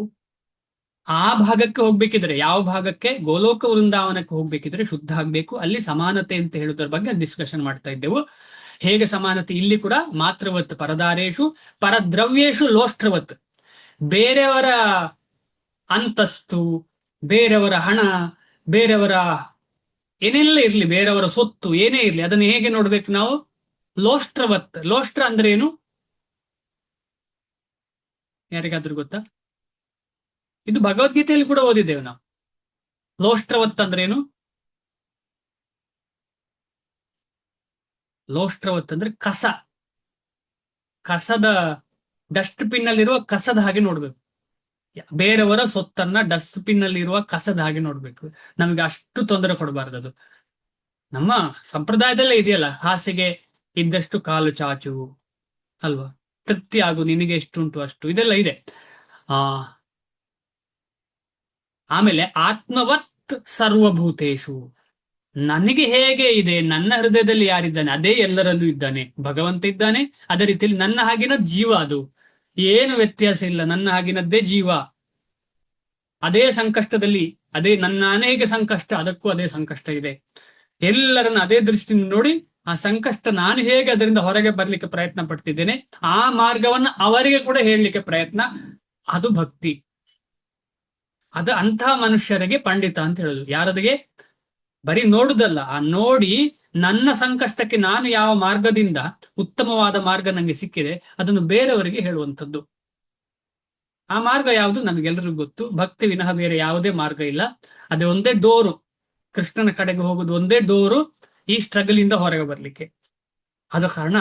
Speaker 1: ಆ ಭಾಗಕ್ಕೆ ಹೋಗ್ಬೇಕಿದ್ರೆ, ಯಾವ ಭಾಗಕ್ಕೆ, ಗೋಲೋಕ ವೃಂದಾವನಕ್ಕೆ ಹೋಗ್ಬೇಕಿದ್ರೆ ಶುದ್ಧ ಆಗ್ಬೇಕು. ಅಲ್ಲಿ ಸಮಾನತೆ ಅಂತ ಹೇಳುವುದರ ಬಗ್ಗೆ ಡಿಸ್ಕಷನ್ ಮಾಡ್ತಾ ಇದ್ದೆವು. ಹೇಗೆ ಸಮಾನತೆ ಇಲ್ಲಿ ಕೂಡ ಮಾತೃವತ್ ಪರದಾರೇಶು ಪರದ್ರವ್ಯೇಶು ಲೋಷ್ಟ್ರವತ್. ಬೇರೆಯವರ ಅಂತಸ್ತು, ಬೇರೆಯವರ ಹಣ, ಬೇರೆಯವರ ಏನೆಲ್ಲ ಇರ್ಲಿ, ಬೇರೆಯವರ ಸೊತ್ತು ಏನೇ ಇರ್ಲಿ, ಅದನ್ನು ಹೇಗೆ ನೋಡ್ಬೇಕು ನಾವು? ಲೋಷ್ಟ್ರವತ್. ಲೋಷ್ಟ್ರ ಅಂದ್ರೆ ಏನು? ಯಾರಿಗಾದ್ರೂ ಗೊತ್ತಾ? ಇದು ಭಗವದ್ಗೀತೆಯಲ್ಲಿ ಕೂಡ ಓದಿದ್ದೇವೆ ನಾವು. ಲೋಷ್ಟ್ರವತ್ ಅಂದ್ರೆ ಏನು? ಲೋಷ್ಟ್ರವತ್ ಅಂದ್ರೆ ಕಸ. ಕಸದ ಡಸ್ಟ್ಬಿನ್ ಅಲ್ಲಿರುವ ಕಸದ ಹಾಗೆ ನೋಡ್ಬೇಕು. ಬೇರೆಯವರ ಸೊತ್ತನ್ನ ಡಸ್ಟ್ಬಿನ್ ಅಲ್ಲಿ ಇರುವ ಕಸದ ಹಾಗೆ ನೋಡ್ಬೇಕು. ನಮಗೆ ಅಷ್ಟು ತೊಂದರೆ ಕೊಡಬಾರದು. ಅದು ನಮ್ಮ ಸಂಪ್ರದಾಯದಲ್ಲೇ ಇದೆಯಲ್ಲ, ಹಾಸಿಗೆ ಇದ್ದಷ್ಟು ಕಾಲು ಚಾಚು ಅಲ್ವಾ, ತೃಪ್ತಿ ಆಗು, ನಿನಗೆ ಎಷ್ಟುಂಟು ಅಷ್ಟು, ಇದೆಲ್ಲ ಇದೆ. ಆಮೇಲೆ ಆತ್ಮವತ್ ಸರ್ವಭೂತೇಶು. ನನಗೆ ಹೇಗೆ ಇದೆ, ನನ್ನ ಹೃದಯದಲ್ಲಿ ಯಾರಿದ್ದಾನೆ ಅದೇ ಎಲ್ಲರಲ್ಲೂ ಇದ್ದಾನೆ, ಭಗವಂತ ಇದ್ದಾನೆ. ಅದೇ ರೀತಿಯಲ್ಲಿ ನನ್ನ ಹಾಗಿನ ಜೀವ, ಅದು ಏನು ವ್ಯತ್ಯಾಸ ಇಲ್ಲ, ನನ್ನ ಹಾಗಿನದ್ದೇ ಜೀವ. ಅದೇ ಸಂಕಷ್ಟದಲ್ಲಿ, ಅದೇ ನನ್ನ ಅನೇಕ ಸಂಕಷ್ಟ, ಅದಕ್ಕೂ ಅದೇ ಸಂಕಷ್ಟ ಇದೆ. ಎಲ್ಲರನ್ನ ಅದೇ ದೃಷ್ಟಿಯಿಂದ ನೋಡಿ ಆ ಸಂಕಷ್ಟ ನಾನು ಹೇಗೆ ಅದರಿಂದ ಹೊರಗೆ ಬರ್ಲಿಕ್ಕೆ ಪ್ರಯತ್ನ ಪಡ್ತಿದ್ದೇನೆ, ಆ ಮಾರ್ಗವನ್ನ ಅವರಿಗೆ ಕೂಡ ಹೇಳಲಿಕ್ಕೆ ಪ್ರಯತ್ನ, ಅದು ಭಕ್ತಿ. ಅದು ಅಂತಹ ಮನುಷ್ಯರಿಗೆ ಪಂಡಿತ ಅಂತ ಹೇಳುದು. ಯಾರದಿಗೆ? ಬರೀ ನೋಡುದಲ್ಲ, ಆ ನೋಡಿ ನನ್ನ ಸಂಕಷ್ಟಕ್ಕೆ ನಾನು ಯಾವ ಮಾರ್ಗದಿಂದ ಉತ್ತಮವಾದ ಮಾರ್ಗ ನಂಗೆ ಸಿಕ್ಕಿದೆ ಅದನ್ನು ಬೇರೆಯವರಿಗೆ ಹೇಳುವಂಥದ್ದು. ಆ ಮಾರ್ಗ ಯಾವುದು ನಮಗೆಲ್ಲರಿಗೂ ಗೊತ್ತು. ಭಕ್ತಿ ವಿನಃ ಬೇರೆ ಯಾವುದೇ ಮಾರ್ಗ ಇಲ್ಲ. ಅದೇ ಒಂದೇ ಡೋರು, ಕೃಷ್ಣನ ಕಡೆಗೆ ಹೋಗುದು ಒಂದೇ ಡೋರು ಈ ಸ್ಟ್ರಗಲ್ ಇಂದ ಹೊರಗೆ ಬರ್ಲಿಕ್ಕೆ. ಆದ ಕಾರಣ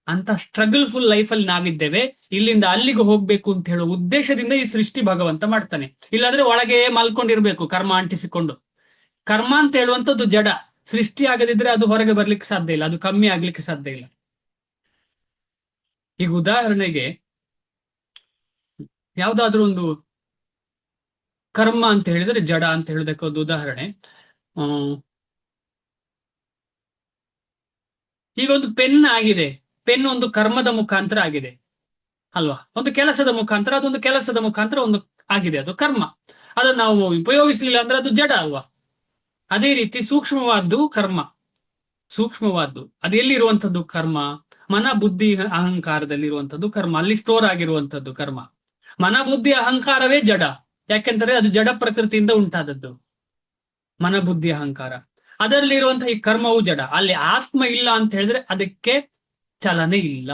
Speaker 1: ಅಂತ ಸ್ಟ್ರಗಲ್ ಫುಲ್ ಲೈಫಲ್ಲಿ ನಾವಿದ್ದೇವೆ. ಇಲ್ಲಿಂದ ಅಲ್ಲಿಗೆ ಹೋಗ್ಬೇಕು ಅಂತ ಹೇಳೋ ಉದ್ದೇಶದಿಂದ ಈ ಸೃಷ್ಟಿ ಭಗವಂತ ಮಾಡ್ತಾನೆ. ಇಲ್ಲಾಂದ್ರೆ ಒಳಗೆ ಮಲ್ಕೊಂಡಿರ್ಬೇಕು ಕರ್ಮ ಅಂಟಿಸಿಕೊಂಡು. ಕರ್ಮ ಅಂತ ಹೇಳುವಂಥದ್ದು ಜಡ. ಸೃಷ್ಟಿ ಆಗದಿದ್ರೆ ಅದು ಹೊರಗೆ ಬರ್ಲಿಕ್ಕೆ ಸಾಧ್ಯ ಇಲ್ಲ, ಅದು ಕಮ್ಮಿ ಆಗ್ಲಿಕ್ಕೆ ಸಾಧ್ಯ ಇಲ್ಲ. ಈಗ ಉದಾಹರಣೆಗೆ ಯಾವ್ದಾದ್ರೂ ಒಂದು ಕರ್ಮ ಅಂತ ಹೇಳಿದ್ರೆ ಜಡ ಅಂತ ಹೇಳೋದಕ್ಕೆ ಒಂದು ಉದಾಹರಣೆ, ಈಗ ಒಂದು ಪೆನ್ ಆಗಿದೆ. ಪೆನ್ ಒಂದು ಕರ್ಮದ ಮುಖಾಂತರ ಆಗಿದೆ ಅಲ್ವಾ, ಒಂದು ಕೆಲಸದ ಮುಖಾಂತರ, ಅದೊಂದು ಕೆಲಸದ ಮುಖಾಂತರ ಒಂದು ಆಗಿದೆ, ಅದು ಕರ್ಮ. ಅದನ್ನು ನಾವು ಉಪಯೋಗಿಸ್ಲಿಲ್ಲ ಅಂದ್ರೆ ಅದು ಜಡ ಅಲ್ವಾ. ಅದೇ ರೀತಿ ಸೂಕ್ಷ್ಮವಾದ್ದು ಕರ್ಮ. ಸೂಕ್ಷ್ಮವಾದ್ದು ಅದು ಎಲ್ಲಿರುವಂಥದ್ದು ಕರ್ಮ? ಮನ ಬುದ್ಧಿ ಅಹಂಕಾರದಲ್ಲಿರುವಂಥದ್ದು ಕರ್ಮ, ಅಲ್ಲಿ ಸ್ಟೋರ್ ಆಗಿರುವಂಥದ್ದು ಕರ್ಮ. ಮನ ಬುದ್ಧಿ ಅಹಂಕಾರವೇ ಜಡ, ಯಾಕೆಂದರೆ ಅದು ಜಡ ಪ್ರಕೃತಿಯಿಂದ ಉಂಟಾದದ್ದು. ಮನ ಬುದ್ಧಿ ಅಹಂಕಾರ ಅದರಲ್ಲಿರುವಂತಹ ಈ ಕರ್ಮವು ಜಡ. ಅಲ್ಲಿ ಆತ್ಮ ಇಲ್ಲ ಅಂತ ಹೇಳಿದ್ರೆ ಅದಕ್ಕೆ ಚಲನೆ ಇಲ್ಲ.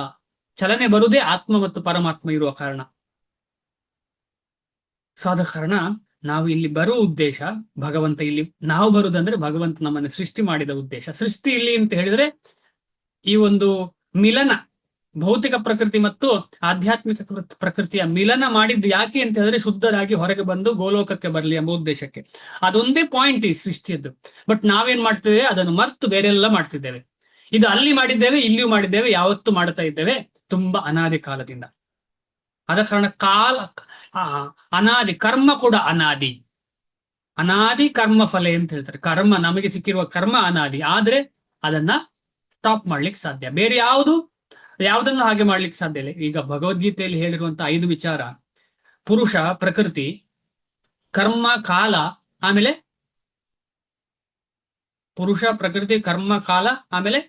Speaker 1: ಚಲನೆ ಬರುವುದೇ ಆತ್ಮ ಮತ್ತು ಪರಮಾತ್ಮ ಇರುವ ಕಾರಣ. ಸೊ ಆದ ಕಾರಣ ನಾವು ಇಲ್ಲಿ ಬರುವ ಉದ್ದೇಶ, ಭಗವಂತ ಇಲ್ಲಿ ನಾವು ಬರುವುದಂದ್ರೆ ಭಗವಂತ ನಮ್ಮನ್ನು ಸೃಷ್ಟಿ ಮಾಡಿದ ಉದ್ದೇಶ. ಸೃಷ್ಟಿ ಇಲ್ಲಿ ಅಂತ ಹೇಳಿದ್ರೆ ಈ ಒಂದು ಮಿಲನ, ಭೌತಿಕ ಪ್ರಕೃತಿ ಮತ್ತು ಆಧ್ಯಾತ್ಮಿಕ ಪ್ರಕೃತಿಯ ಮಿಲನ ಮಾಡಿದ್ದು ಯಾಕೆ ಅಂತ ಹೇಳಿದ್ರೆ ಶುದ್ಧರಾಗಿ ಹೊರಗೆ ಬಂದು ಗೋಲೋಕಕ್ಕೆ ಬರಲಿ ಎಂಬ ಉದ್ದೇಶಕ್ಕೆ. ಅದೊಂದೇ ಪಾಯಿಂಟ್ ಈ ಸೃಷ್ಟಿಯದ್ದು. ಬಟ್ ನಾವೇನ್ ಮಾಡ್ತಿದ್ದೇವೆ, ಅದನ್ನು ಮರ್ತು ಬೇರೆಲ್ಲ ಮಾಡ್ತಿದ್ದೇವೆ. ಇದು ಅಲ್ಲಿ ಮಾಡಿದ್ದೇವೆ, ಇಲ್ಲಿಯೂ ಮಾಡಿದ್ದೇವೆ, ಯಾವತ್ತೂ ಮಾಡ್ತಾ ಇದ್ದೇವೆ, ತುಂಬಾ ಅನಾದಿ ಕಾಲದಿಂದ. ಆದ ಕಾರಣ ಅನಾದಿ ಕರ್ಮ ಕೂಡ ಅನಾದಿ. ಅನಾದಿ ಕರ್ಮ ಫಲ ಅಂತ ಹೇಳ್ತಾರೆ. ಕರ್ಮ, ನಮಗೆ ಸಿಕ್ಕಿರುವ ಕರ್ಮ ಅನಾದಿ, ಆದ್ರೆ ಅದನ್ನ ಸ್ಟಾಪ್ ಮಾಡ್ಲಿಕ್ಕೆ ಸಾಧ್ಯ. ಬೇರೆ ಯಾವುದನ್ನು ಹಾಗೆ ಮಾಡ್ಲಿಕ್ಕೆ ಸಾಧ್ಯ ಇಲ್ಲ. ಈಗ ಭಗವದ್ಗೀತೆಯಲ್ಲಿ ಹೇಳಿರುವಂತಹ 5 ವಿಚಾರ: ಪುರುಷ, ಪ್ರಕೃತಿ, ಕರ್ಮ, ಕಾಲ, ಆಮೇಲೆ ಪುರುಷ, ಪ್ರಕೃತಿ, ಕರ್ಮ, ಕಾಲ, ಆಮೇಲೆ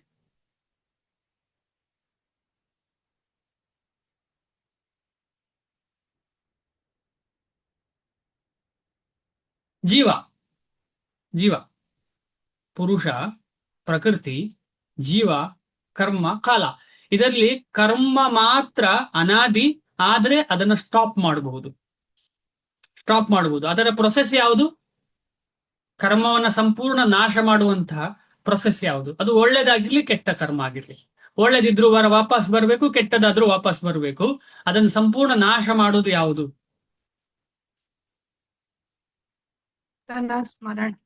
Speaker 1: ಜೀವ. ಪುರುಷ, ಪ್ರಕೃತಿ, ಜೀವ, ಕರ್ಮ, ಕಾಲ. ಇದರಲ್ಲಿ ಕರ್ಮ ಮಾತ್ರ ಅನಾದಿ, ಆದ್ರೆ ಅದನ್ನ ಸ್ಟಾಪ್ ಮಾಡಬಹುದು. ಅದರ ಪ್ರೊಸೆಸ್ ಯಾವುದು? ಕರ್ಮವನ್ನ ಸಂಪೂರ್ಣ ನಾಶ ಮಾಡುವಂತಹ ಪ್ರೊಸೆಸ್ ಯಾವುದು? ಅದು ಒಳ್ಳೇದಾಗಿರ್ಲಿ, ಕೆಟ್ಟ ಕರ್ಮ ಆಗಿರ್ಲಿ. ಒಳ್ಳೇದಿದ್ರು ವಾಪಸ್ ಬರಬೇಕು, ಕೆಟ್ಟದಾದ್ರೂ ವಾಪಸ್ ಬರಬೇಕು. ಅದನ್ನು ಸಂಪೂರ್ಣ ನಾಶ ಮಾಡುವುದು ಯಾವುದು?
Speaker 3: ತನ್ನ ಸ್ಮರಣೆ,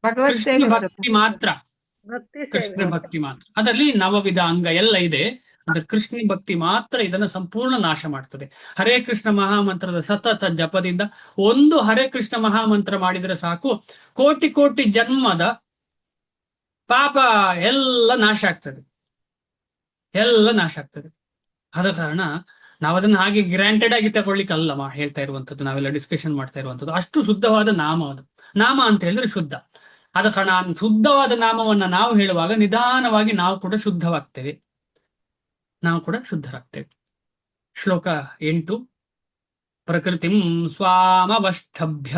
Speaker 3: ಭಗವತ್
Speaker 1: ಕೃಷ್ಣ
Speaker 3: ಸೇವೆ
Speaker 1: ಭಕ್ತಿ ಮಾತ್ರ. ಕೃಷ್ಣ ಭಕ್ತಿ ಮಾತ್ರ. ಅದರಲ್ಲಿ ನವವಿಧ ಅಂಗ ಎಲ್ಲ ಇದೆ. ಅದ್ರ ಕೃಷ್ಣ ಭಕ್ತಿ ಮಾತ್ರ ಇದನ್ನ ಸಂಪೂರ್ಣ ನಾಶ ಮಾಡ್ತದೆ. ಹರೇ ಕೃಷ್ಣ ಮಹಾಮಂತ್ರದ ಸತತ ಜಪದಿಂದ ಒಂದು ಹರೇ ಕೃಷ್ಣ ಮಹಾಮಂತ್ರ ಮಾಡಿದ್ರೆ ಸಾಕು, ಕೋಟಿ ಕೋಟಿ ಜನ್ಮದ ಪಾಪ ಎಲ್ಲ ನಾಶ ಆಗ್ತದೆ. ಆದ ಕಾರಣ ನಾವು ಅದನ್ನ ಹಾಗೆ ಗ್ರಾಂಟೆಡ್ ಆಗಿ ತಗೊಳ್ಳಿಕ್ಕೆ ಅಲ್ಲ ಹೇಳ್ತಾ ಇರುವಂತದ್ದು, ನಾವೆಲ್ಲ ಡಿಸ್ಕಷನ್ ಮಾಡ್ತಾ ಇರುವಂತದ್ದು. ಅಷ್ಟು ಶುದ್ಧವಾದ ನಾಮ ಅದು. ನಾಮ ಅಂತ ಹೇಳಿದ್ರೆ ಶುದ್ಧ. ಆದ ಕಾರಣ ಶುದ್ಧವಾದ ನಾಮವನ್ನ ನಾವು ಹೇಳುವಾಗ ನಿಧಾನವಾಗಿ ನಾವು ಕೂಡ ಶುದ್ಧರಾಗ್ತೇವೆ. ಶ್ಲೋಕ 8. ಪ್ರಕೃತಿಂ ಸ್ವಾಮವಷ್ಠಭ್ಯ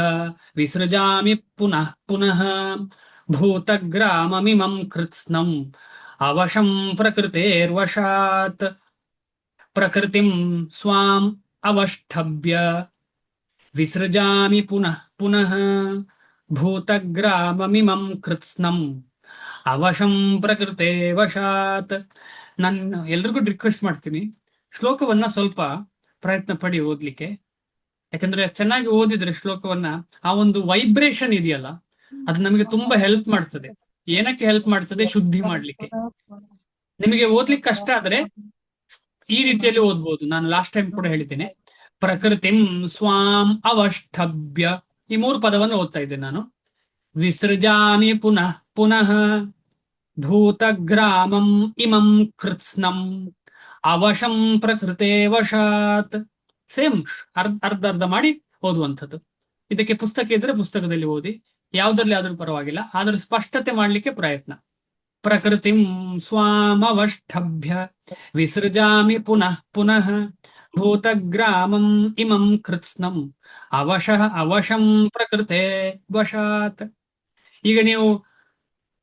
Speaker 1: ವಿಸೃಜಾಮಿ ಪುನಃ ಪುನಃ ಭೂತಗ್ರಾಮಮಿಮಂ ಕೃತ್ಸ್ನಂ ಅವಶಂ ಪ್ರಕೃತೇರ್ವಶಾತ್. ಪ್ರಕೃತಿಂ ಸ್ವಾಂ ಅವಷ್ಠಭ್ಯ ವಿಸೃಜಾಮಿ ಪುನಃ ಪುನಃ ಭೂತಗ್ರಾಮಮಿಮಂ ಕೃತ್ಸ್ನಂ ಅವಶಂ ಪ್ರಕೃತೆ ವಶಾತ್. ನಾನು ಎಲ್ರಿಗೂ ರಿಕ್ವೆಸ್ಟ್ ಮಾಡ್ತೀನಿ, ಶ್ಲೋಕವನ್ನ ಸ್ವಲ್ಪ ಪ್ರಯತ್ನ ಪಡಿ ಓದ್ಲಿಕ್ಕೆ. ಯಾಕಂದ್ರೆ ಚೆನ್ನಾಗಿ ಓದಿದ್ರೆ ಶ್ಲೋಕವನ್ನ, ಆ ಒಂದು ವೈಬ್ರೇಷನ್ ಇದೆಯಲ್ಲ, ಅದು ನಮಗೆ ತುಂಬಾ ಹೆಲ್ಪ್ ಮಾಡ್ತದೆ. ಏನಕ್ಕೆ ಹೆಲ್ಪ್ ಮಾಡ್ತದೆ? ಶುದ್ಧಿ ಮಾಡ್ಲಿಕ್ಕೆ. ನಿಮಗೆ ಓದ್ಲಿಕ್ಕೆ ಕಷ್ಟ ಆದ್ರೆ ಈ ರೀತಿಯಲ್ಲಿ ಓದ್ಬೋದು. ನಾನು ಲಾಸ್ಟ್ ಟೈಮ್ ಕೂಡ ಹೇಳಿದ್ದೇನೆ. ಪ್ರಕೃತಿಂ ಸ್ವಾಂ ಅವಷ್ಠಭ್ಯ, ಈ 3 ಪದವನ್ನು ಓದ್ತಾ ಇದ್ದೇನೆ ನಾನು. ವಿಸೃಜಾಮಿ ಪುನಃ ಪುನಃ ಭೂತಗ್ರಾಮಂ ಇಮಂ ಕೃತ್ಸ್ನಂ ಅವಶಂ ಪ್ರಕೃತೆ ವಶಾತ್. ಸೇಮ್ ಅರ್ಧ ಮಾಡಿ ಓದುವಂಥದ್ದು. ಇದಕ್ಕೆ ಪುಸ್ತಕ ಇದ್ರೆ ಪುಸ್ತಕದಲ್ಲಿ ಓದಿ, ಯಾವುದರಲ್ಲಿ ಆದ್ರೂ ಪರವಾಗಿಲ್ಲ, ಆದ್ರೂ ಸ್ಪಷ್ಟತೆ ಮಾಡ್ಲಿಕ್ಕೆ ಪ್ರಯತ್ನ. ಪ್ರಕೃತಿಂ ಸ್ವಾಮವಷ್ಠಭ್ಯ ವಿಸೃಜಾಮಿ ಪುನಃ ಪುನಃ ಭೂತಗ್ರಾಮಂ ಇಮಂ ಕೃತ್ಸ್ನಂ ಅವಶಂ ಪ್ರಕೃತೆ ವಶಾತ್. ಈಗ ನೀವು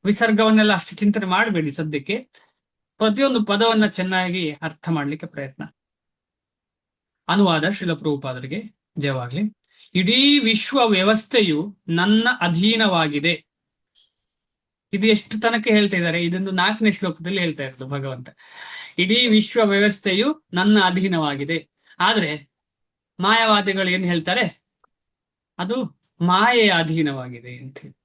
Speaker 1: ವಿಸರ್ಗವನ್ನೆಲ್ಲ ಅಷ್ಟು ಚಿಂತನೆ ಮಾಡಬೇಡಿ ಸದ್ಯಕ್ಕೆ. ಪ್ರತಿಯೊಂದು ಪದವನ್ನ ಚೆನ್ನಾಗಿ ಅರ್ಥ ಮಾಡ್ಲಿಕ್ಕೆ ಪ್ರಯತ್ನ. ಅನುವಾದ ಶ್ರೀಲ ಪ್ರಭುಪಾದರಿಗೆ ಜಯವಾಗ್ಲಿ. ಇಡೀ ವಿಶ್ವ ವ್ಯವಸ್ಥೆಯು ನನ್ನ ಅಧೀನವಾಗಿದೆ. ಇದು ಎಷ್ಟು ತನಕ ಹೇಳ್ತಾ ಇದ್ದಾರೆ? ಇದೊಂದು 4ನೇ ಶ್ಲೋಕದಲ್ಲಿ ಹೇಳ್ತಾ ಇರೋದು ಭಗವಂತ. ಇಡೀ ವಿಶ್ವ ವ್ಯವಸ್ಥೆಯು ನನ್ನ ಅಧೀನವಾಗಿದೆ. ಆದ್ರೆ ಮಾಯಾವಾದಿಗಳು ಏನ್ ಹೇಳ್ತಾರೆ? ಅದು ಮಾಯೆಯ ಅಧೀನವಾಗಿದೆ ಅಂತ ಹೇಳಿ.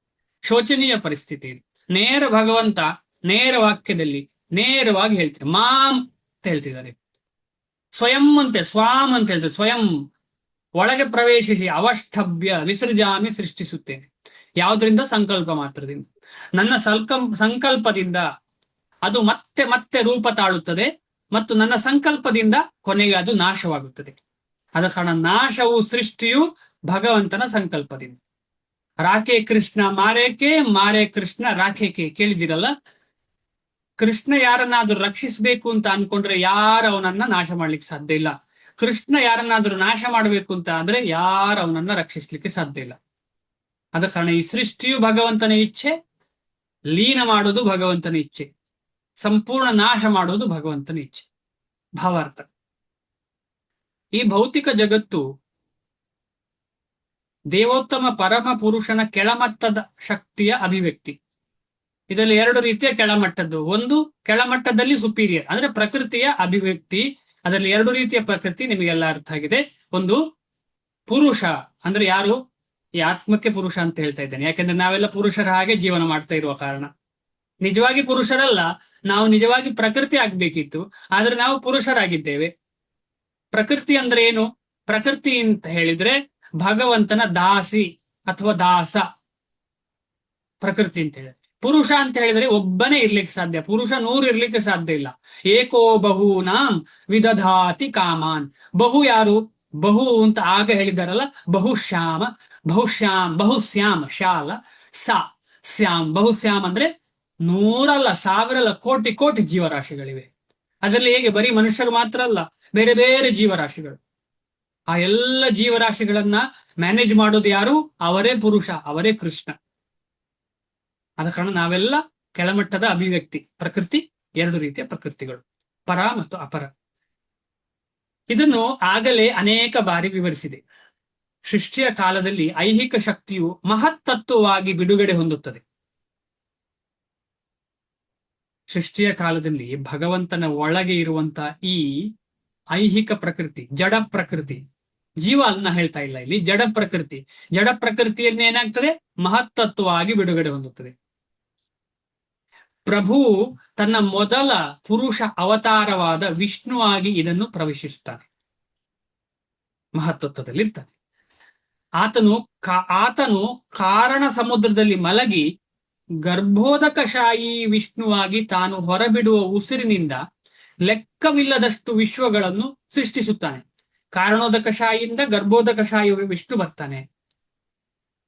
Speaker 1: ಶೋಚನೀಯ ಪರಿಸ್ಥಿತಿ. ನೇರ ಭಗವಂತ ನೇರ ವಾಕ್ಯದಲ್ಲಿ ನೇರವಾಗಿ ಹೇಳ್ತಾರೆ. ಮಾಂ ಅಂತ ಹೇಳ್ತಿದ್ದಾರೆ, ಸ್ವಯಂ ಅಂತ, ಸ್ವಾಮ್ ಅಂತ ಹೇಳ್ತಾರೆ. ಸ್ವಯಂ ಒಳಗೆ ಪ್ರವೇಶಿಸಿ ಅವಷ್ಠಭ್ಯ ವಿಸರ್ಜಾಮಿ ಸೃಷ್ಟಿಸುತ್ತೇನೆ. ಯಾವುದರಿಂದ? ಸಂಕಲ್ಪ ಮಾತ್ರದಿಂದ. ನನ್ನ ಸಂಕಲ್ಪದಿಂದ ಅದು ಮತ್ತೆ ಮತ್ತೆ ರೂಪ ತಾಳುತ್ತದೆ ಮತ್ತು ನನ್ನ ಸಂಕಲ್ಪದಿಂದ ಕೊನೆಗೆ ಅದು ನಾಶವಾಗುತ್ತದೆ. ಆದ ಕಾರಣ ನಾಶವು ಸೃಷ್ಟಿಯು ಭಗವಂತನ ಸಂಕಲ್ಪದಿಂದ. ರಾಕೆ ಕೃಷ್ಣ ಮಾರೇಕೆ, ಮಾರೇ ಕೃಷ್ಣ ರಾಖೇಕೆ. ಕೇಳಿದಿರಲ್ಲ? ಕೃಷ್ಣ ಯಾರನ್ನಾದ್ರೂ ರಕ್ಷಿಸಬೇಕು ಅಂತ ಅನ್ಕೊಂಡ್ರೆ ಯಾರು ಅವನನ್ನ ನಾಶ ಮಾಡ್ಲಿಕ್ಕೆ ಸಾಧ್ಯ ಇಲ್ಲ. ಕೃಷ್ಣ ಯಾರನ್ನಾದ್ರೂ ನಾಶ ಮಾಡಬೇಕು ಅಂತ ಅಂದ್ರೆ ಯಾರು ಅವನನ್ನ ರಕ್ಷಿಸ್ಲಿಕ್ಕೆ ಸಾಧ್ಯ ಇಲ್ಲ. ಆದ ಕಾರಣ ಈ ಸೃಷ್ಟಿಯು ಭಗವಂತನ ಇಚ್ಛೆ, ಲೀನ ಮಾಡೋದು ಭಗವಂತನ ಇಚ್ಛೆ, ಸಂಪೂರ್ಣ ನಾಶ ಮಾಡೋದು ಭಗವಂತನ ಇಚ್ಛೆ. ಭಾವಾರ್ಥ. ಈ ಭೌತಿಕ ಜಗತ್ತು ದೇವೋತ್ತಮ ಪರಮ ಪುರುಷನ ಕೆಳಮಟ್ಟದ ಶಕ್ತಿಯ ಅಭಿವ್ಯಕ್ತಿ. ಇದರಲ್ಲಿ 2 ರೀತಿಯ ಕೆಳಮಟ್ಟದ್ದು. ಒಂದು ಕೆಳಮಟ್ಟದಲ್ಲಿ ಸುಪೀರಿಯರ್ ಅಂದ್ರೆ ಪ್ರಕೃತಿಯ ಅಭಿವ್ಯಕ್ತಿ. ಅದರಲ್ಲಿ 2 ರೀತಿಯ ಪ್ರಕೃತಿ ನಿಮಗೆಲ್ಲ ಅರ್ಥ ಆಗಿದೆ. ಒಂದು ಪುರುಷ ಅಂದ್ರೆ ಯಾರು? ಈ ಆತ್ಮಕ್ಕೆ ಪುರುಷ ಅಂತ ಹೇಳ್ತಾ ಇದ್ದೇನೆ, ಯಾಕೆಂದ್ರೆ ನಾವೆಲ್ಲ ಪುರುಷರ ಹಾಗೆ ಜೀವನ ಮಾಡ್ತಾ ಇರುವ ಕಾರಣ. ನಿಜವಾಗಿ ಪುರುಷರಲ್ಲ, ನಾವು ನಿಜವಾಗಿ ಪ್ರಕೃತಿ ಆಗ್ಬೇಕಿತ್ತು, ಆದ್ರೆ ನಾವು ಪುರುಷರಾಗಿದ್ದೇವೆ. ಪ್ರಕೃತಿ ಅಂದ್ರೆ ಏನು? ಪ್ರಕೃತಿ ಅಂತ ಹೇಳಿದ್ರೆ ಭಗವಂತನ ದಾಸಿ ಅಥವಾ ದಾಸ, ಪ್ರಕೃತಿ ಅಂತ ಹೇಳಿದ್ರೆ. ಪುರುಷ ಅಂತ ಹೇಳಿದ್ರೆ ಒಬ್ಬನೇ ಇರ್ಲಿಕ್ಕೆ ಸಾಧ್ಯ, ಪುರುಷ 100 ಇರ್ಲಿಕ್ಕೆ ಸಾಧ್ಯ ಇಲ್ಲ. ಏಕೋ ಬಹೂನಾಂ ವಿದಧಾತಿ ಕಾಮಾನ್. ಬಹು ಯಾರು? ಬಹು ಅಂತ ಆಗ ಹೇಳಿದಾರಲ್ಲ, ಬಹುಶ್ಯಾಮ, ಬಹುಶ್ಯಾಮ ಶಾಲ ಸಾ ಶ್ಯಾಮ್. ಬಹುಶ್ಯಾಮ್ ಅಂದ್ರೆ 100 ಅಲ್ಲ, 1000 ಅಲ್ಲ, ಕೋಟಿ ಕೋಟಿ ಜೀವರಾಶಿಗಳಿವೆ. ಅದರಲ್ಲಿ ಹೇಗೆ ಬರೀ ಮನುಷ್ಯರು ಮಾತ್ರ ಅಲ್ಲ, ಬೇರೆ ಬೇರೆ ಜೀವರಾಶಿಗಳು. ಆ ಎಲ್ಲ ಜೀವರಾಶಿಗಳನ್ನ ಮ್ಯಾನೇಜ್ ಮಾಡೋದು ಯಾರು? ಅವರೇ ಪುರುಷ, ಅವರೇ ಕೃಷ್ಣ. ಆದ ಕಾರಣ ನಾವೆಲ್ಲ ಕೆಳಮಟ್ಟದ ಅಭಿವ್ಯಕ್ತಿ. ಪ್ರಕೃತಿ 2 ರೀತಿಯ ಪ್ರಕೃತಿಗಳು, ಪರ ಮತ್ತು ಅಪರ. ಇದನ್ನು ಆಗಲೇ ಅನೇಕ ಬಾರಿ ವಿವರಿಸಿದೆ. ಸೃಷ್ಟಿಯ ಕಾಲದಲ್ಲಿ ಐಹಿಕ ಶಕ್ತಿಯು ಮಹತ್ತತ್ವವಾಗಿ ಬಿಡುಗಡೆ ಹೊಂದುತ್ತದೆ. ಸೃಷ್ಟಿಯ ಕಾಲದಲ್ಲಿ ಭಗವಂತನ ಒಳಗೆ ಇರುವಂತಹ ಈ ಐಹಿಕ ಪ್ರಕೃತಿ, ಜಡ ಪ್ರಕೃತಿ, ಜೀವ ಅನ್ನ ಹೇಳ್ತಾ ಇಲ್ಲ ಇಲ್ಲಿ, ಜಡ ಪ್ರಕೃತಿ, ಜಡ ಪ್ರಕೃತಿಯಲ್ಲಿ ಏನಾಗ್ತದೆ, ಮಹತ್ತತ್ವವಾಗಿ ಬಿಡುಗಡೆ ಹೊಂದುತ್ತದೆ. ಪ್ರಭು ತನ್ನ ಮೊದಲ ಪುರುಷ ಅವತಾರವಾದ ವಿಷ್ಣುವಾಗಿ ಇದನ್ನು ಪ್ರವೇಶಿಸುತ್ತಾನೆ, ಮಹತ್ತತ್ವದಲ್ಲಿರ್ತಾನೆ. ಆತನು ಕಾರಣ ಸಮುದ್ರದಲ್ಲಿ ಮಲಗಿ ಗರ್ಭೋದಕಶಾಹಿ ವಿಷ್ಣುವಾಗಿ ತಾನು ಹೊರಬಿಡುವ ಉಸಿರಿನಿಂದ ಲೆಕ್ಕವಿಲ್ಲದಷ್ಟು ವಿಶ್ವಗಳನ್ನು ಸೃಷ್ಟಿಸುತ್ತಾನೆ. ಕಾರಣೋದಕಶಾಹಿಯಿಂದ ಗರ್ಭೋದಕಶಾಹಿ ವಿಷ್ಣು ಬರ್ತಾನೆ.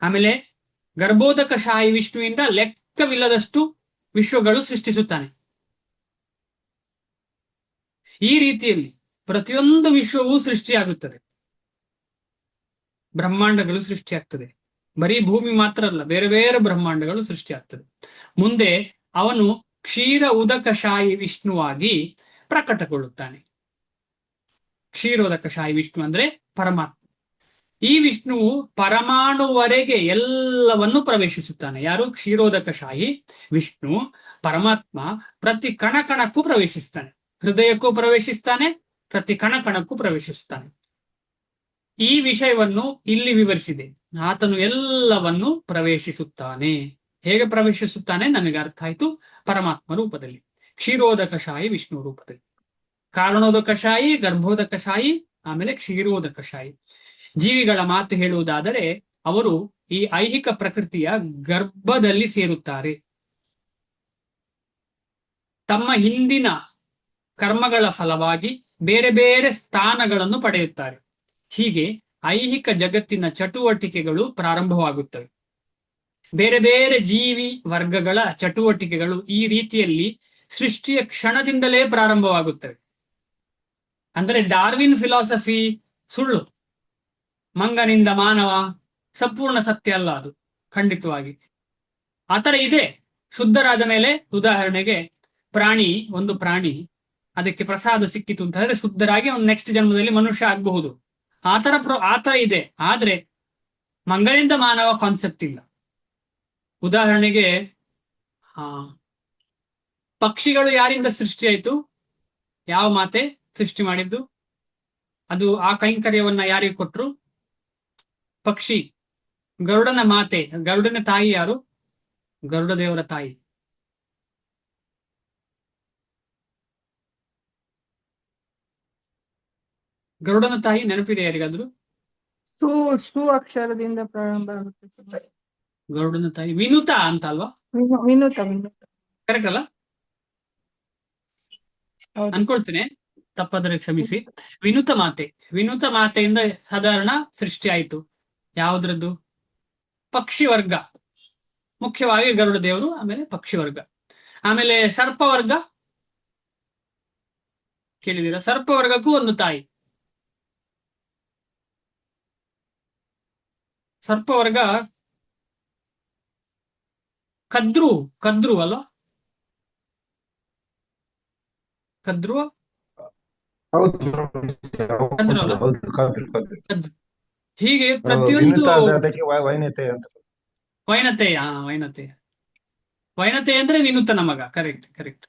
Speaker 1: ಆಮೇಲೆ ಗರ್ಭೋದಕಶಾಹಿ ವಿಷ್ಣುವಿಂದ ಲೆಕ್ಕವಿಲ್ಲದಷ್ಟು ವಿಶ್ವಗಳು ಸೃಷ್ಟಿಸುತ್ತಾನೆ. ಈ ರೀತಿಯಲ್ಲಿ ಪ್ರತಿಯೊಂದು ವಿಶ್ವವೂ ಸೃಷ್ಟಿಯಾಗುತ್ತದೆ, ಬ್ರಹ್ಮಾಂಡಗಳು ಸೃಷ್ಟಿಯಾಗ್ತದೆ. ಬರೀ ಭೂಮಿ ಮಾತ್ರ ಅಲ್ಲ, ಬೇರೆ ಬೇರೆ ಬ್ರಹ್ಮಾಂಡಗಳು ಸೃಷ್ಟಿಯಾಗ್ತದೆ. ಮುಂದೆ ಅವನು ಕ್ಷೀರ ಉದಕಶಾಹಿ ವಿಷ್ಣುವಾಗಿ ಪ್ರಕಟಗೊಳ್ಳುತ್ತಾನೆ. ಕ್ಷೀರೋದಕಶಾಹಿ ವಿಷ್ಣು ಅಂದ್ರೆ ಪರಮಾತ್ಮ. ಈ ವಿಷ್ಣುವು ಪರಮಾಣುವರೆಗೆ ಎಲ್ಲವನ್ನು ಪ್ರವೇಶಿಸುತ್ತಾನೆ. ಯಾರು? ಕ್ಷೀರೋದಕಶಾಹಿ ವಿಷ್ಣು. ಪರಮಾತ್ಮ ಪ್ರತಿ ಕಣಕಣಕ್ಕೂ ಪ್ರವೇಶಿಸ್ತಾನೆ, ಹೃದಯಕ್ಕೂ ಪ್ರವೇಶಿಸ್ತಾನೆ, ಪ್ರತಿ ಕಣಕಣಕ್ಕೂ ಪ್ರವೇಶಿಸುತ್ತಾನೆ. ಈ ವಿಷಯವನ್ನು ಇಲ್ಲಿ ವಿವರಿಸಿದೆ. ಆತನು ಎಲ್ಲವನ್ನು ಪ್ರವೇಶಿಸುತ್ತಾನೆ. ಹೇಗೆ ಪ್ರವೇಶಿಸುತ್ತಾನೆ ನಮಗೆ ಅರ್ಥ ಆಯ್ತು. ಪರಮಾತ್ಮ ರೂಪದಲ್ಲಿ, ಕ್ಷೀರೋದಕಶಾಹಿ ವಿಷ್ಣು ರೂಪದಲ್ಲಿ, ಕಾರಣೋದಕಶಾಹಿ, ಗರ್ಭೋದಕಶಾಹಿ, ಆಮೇಲೆ ಕ್ಷೀರೋದಕಶಾಹಿ. ಜೀವಿಗಳ ಮಾತು ಹೇಳುವುದಾದರೆ ಅವರು ಈ ಐಹಿಕ ಪ್ರಕೃತಿಯ ಗರ್ಭದಲ್ಲಿ ಸೇರುತ್ತಾರೆ. ತಮ್ಮ ಹಿಂದಿನ ಕರ್ಮಗಳ ಫಲವಾಗಿ ಬೇರೆ ಬೇರೆ ಸ್ಥಾನಗಳನ್ನು ಪಡೆಯುತ್ತಾರೆ. ಹೀಗೆ ಐಹಿಕ ಜಗತ್ತಿನ ಚಟುವಟಿಕೆಗಳು ಪ್ರಾರಂಭವಾಗುತ್ತವೆ. ಬೇರೆ ಬೇರೆ ಜೀವಿ ವರ್ಗಗಳ ಚಟುವಟಿಕೆಗಳು ಈ ರೀತಿಯಲ್ಲಿ ಸೃಷ್ಟಿಯ ಕ್ಷಣದಿಂದಲೇ ಪ್ರಾರಂಭವಾಗುತ್ತವೆ. ಅಂದರೆ ಡಾರ್ವಿನ್ ಫಿಲಾಸಫಿ ಸುಳ್ಳು, ಮಂಗನಿಂದ ಮಾನವ ಸಂಪೂರ್ಣ ಸತ್ಯ ಅಲ್ಲ, ಅದು ಖಂಡಿತವಾಗಿ ಆತರ ಇದೆ. ಶುದ್ಧರಾದ ಮೇಲೆ, ಉದಾಹರಣೆಗೆ ಒಂದು ಪ್ರಾಣಿ ಅದಕ್ಕೆ ಪ್ರಸಾದ ಸಿಕ್ಕಿತು ಅಂತ ಹೇಳಿದ್ರೆ ಶುದ್ಧರಾಗಿ ಒಂದು ನೆಕ್ಸ್ಟ್ ಜನ್ಮದಲ್ಲಿ ಮನುಷ್ಯ ಆಗಬಹುದು. ಆತರ ಇದೆ. ಆದ್ರೆ ಮಂಗನಿಂದ ಮಾನವ ಕಾನ್ಸೆಪ್ಟ್ ಇಲ್ಲ. ಉದಾಹರಣೆಗೆ ಪಕ್ಷಿಗಳು ಯಾರಿಂದ ಸೃಷ್ಟಿಯಾಯಿತು? ಯಾವ ಮಾತೆ ಸೃಷ್ಟಿ ಮಾಡಿದ್ದು? ಅದು ಆ ಕೈಂಕರ್ಯವನ್ನ ಯಾರಿಗೆ ಕೊಟ್ರು? ಪಕ್ಷಿ. ಗರುಡನ ಮಾತೆ, ಗರುಡನ ತಾಯಿ ಯಾರು? ಗರುಡ ದೇವರ ತಾಯಿ. ಗರುಡನ ತಾಯಿ ನೆನಪಿದೆ ಯಾರಿಗಾದ್ರು?
Speaker 3: ಸು ಅಕ್ಷರದಿಂದ ಪ್ರಾರಂಭ ಆಗುತ್ತೆ.
Speaker 1: ಗರುಡನ ತಾಯಿ ವಿನುತ ಅಂತ ಅಲ್ವಾ?
Speaker 3: ವಿನುತ.
Speaker 1: ಕರೆಕ್ಟ್ ಅಲ್ಲ?
Speaker 3: ಹೌದು.
Speaker 1: ಅನ್ಕೊಳ್ತೇನೆ, ತಪ್ಪಾದ್ರೆ ಕ್ಷಮಿಸಿ. ವಿನುತ ಮಾತೆಯಿಂದ ಸಾಧಾರಣ ಸೃಷ್ಟಿ ಆಯಿತು. ಯಾವುದ್ರದ್ದು? ಪಕ್ಷಿ ವರ್ಗ, ಮುಖ್ಯವಾಗಿ ಗರುಡ ದೇವರು, ಆಮೇಲೆ ಪಕ್ಷಿ ವರ್ಗ, ಆಮೇಲೆ ಸರ್ಪ ವರ್ಗ. ಕೇಳಿದೀರಾ? ಸರ್ಪ ವರ್ಗಕ್ಕೂ ಒಂದು ತಾಯಿ. ಸರ್ಪ ವರ್ಗ ಕದ್ರು ಅಲ್ಲ? ಕದ್ರು ಅಲ್ಲ? ಕದ್ರು. ಹೀಗೆ ಪ್ರತಿಯೊಂದು ವೈನತೆ ಅಂದ್ರೆ ವಿನುತನ ಮಗ. ಕರೆಕ್ಟ್.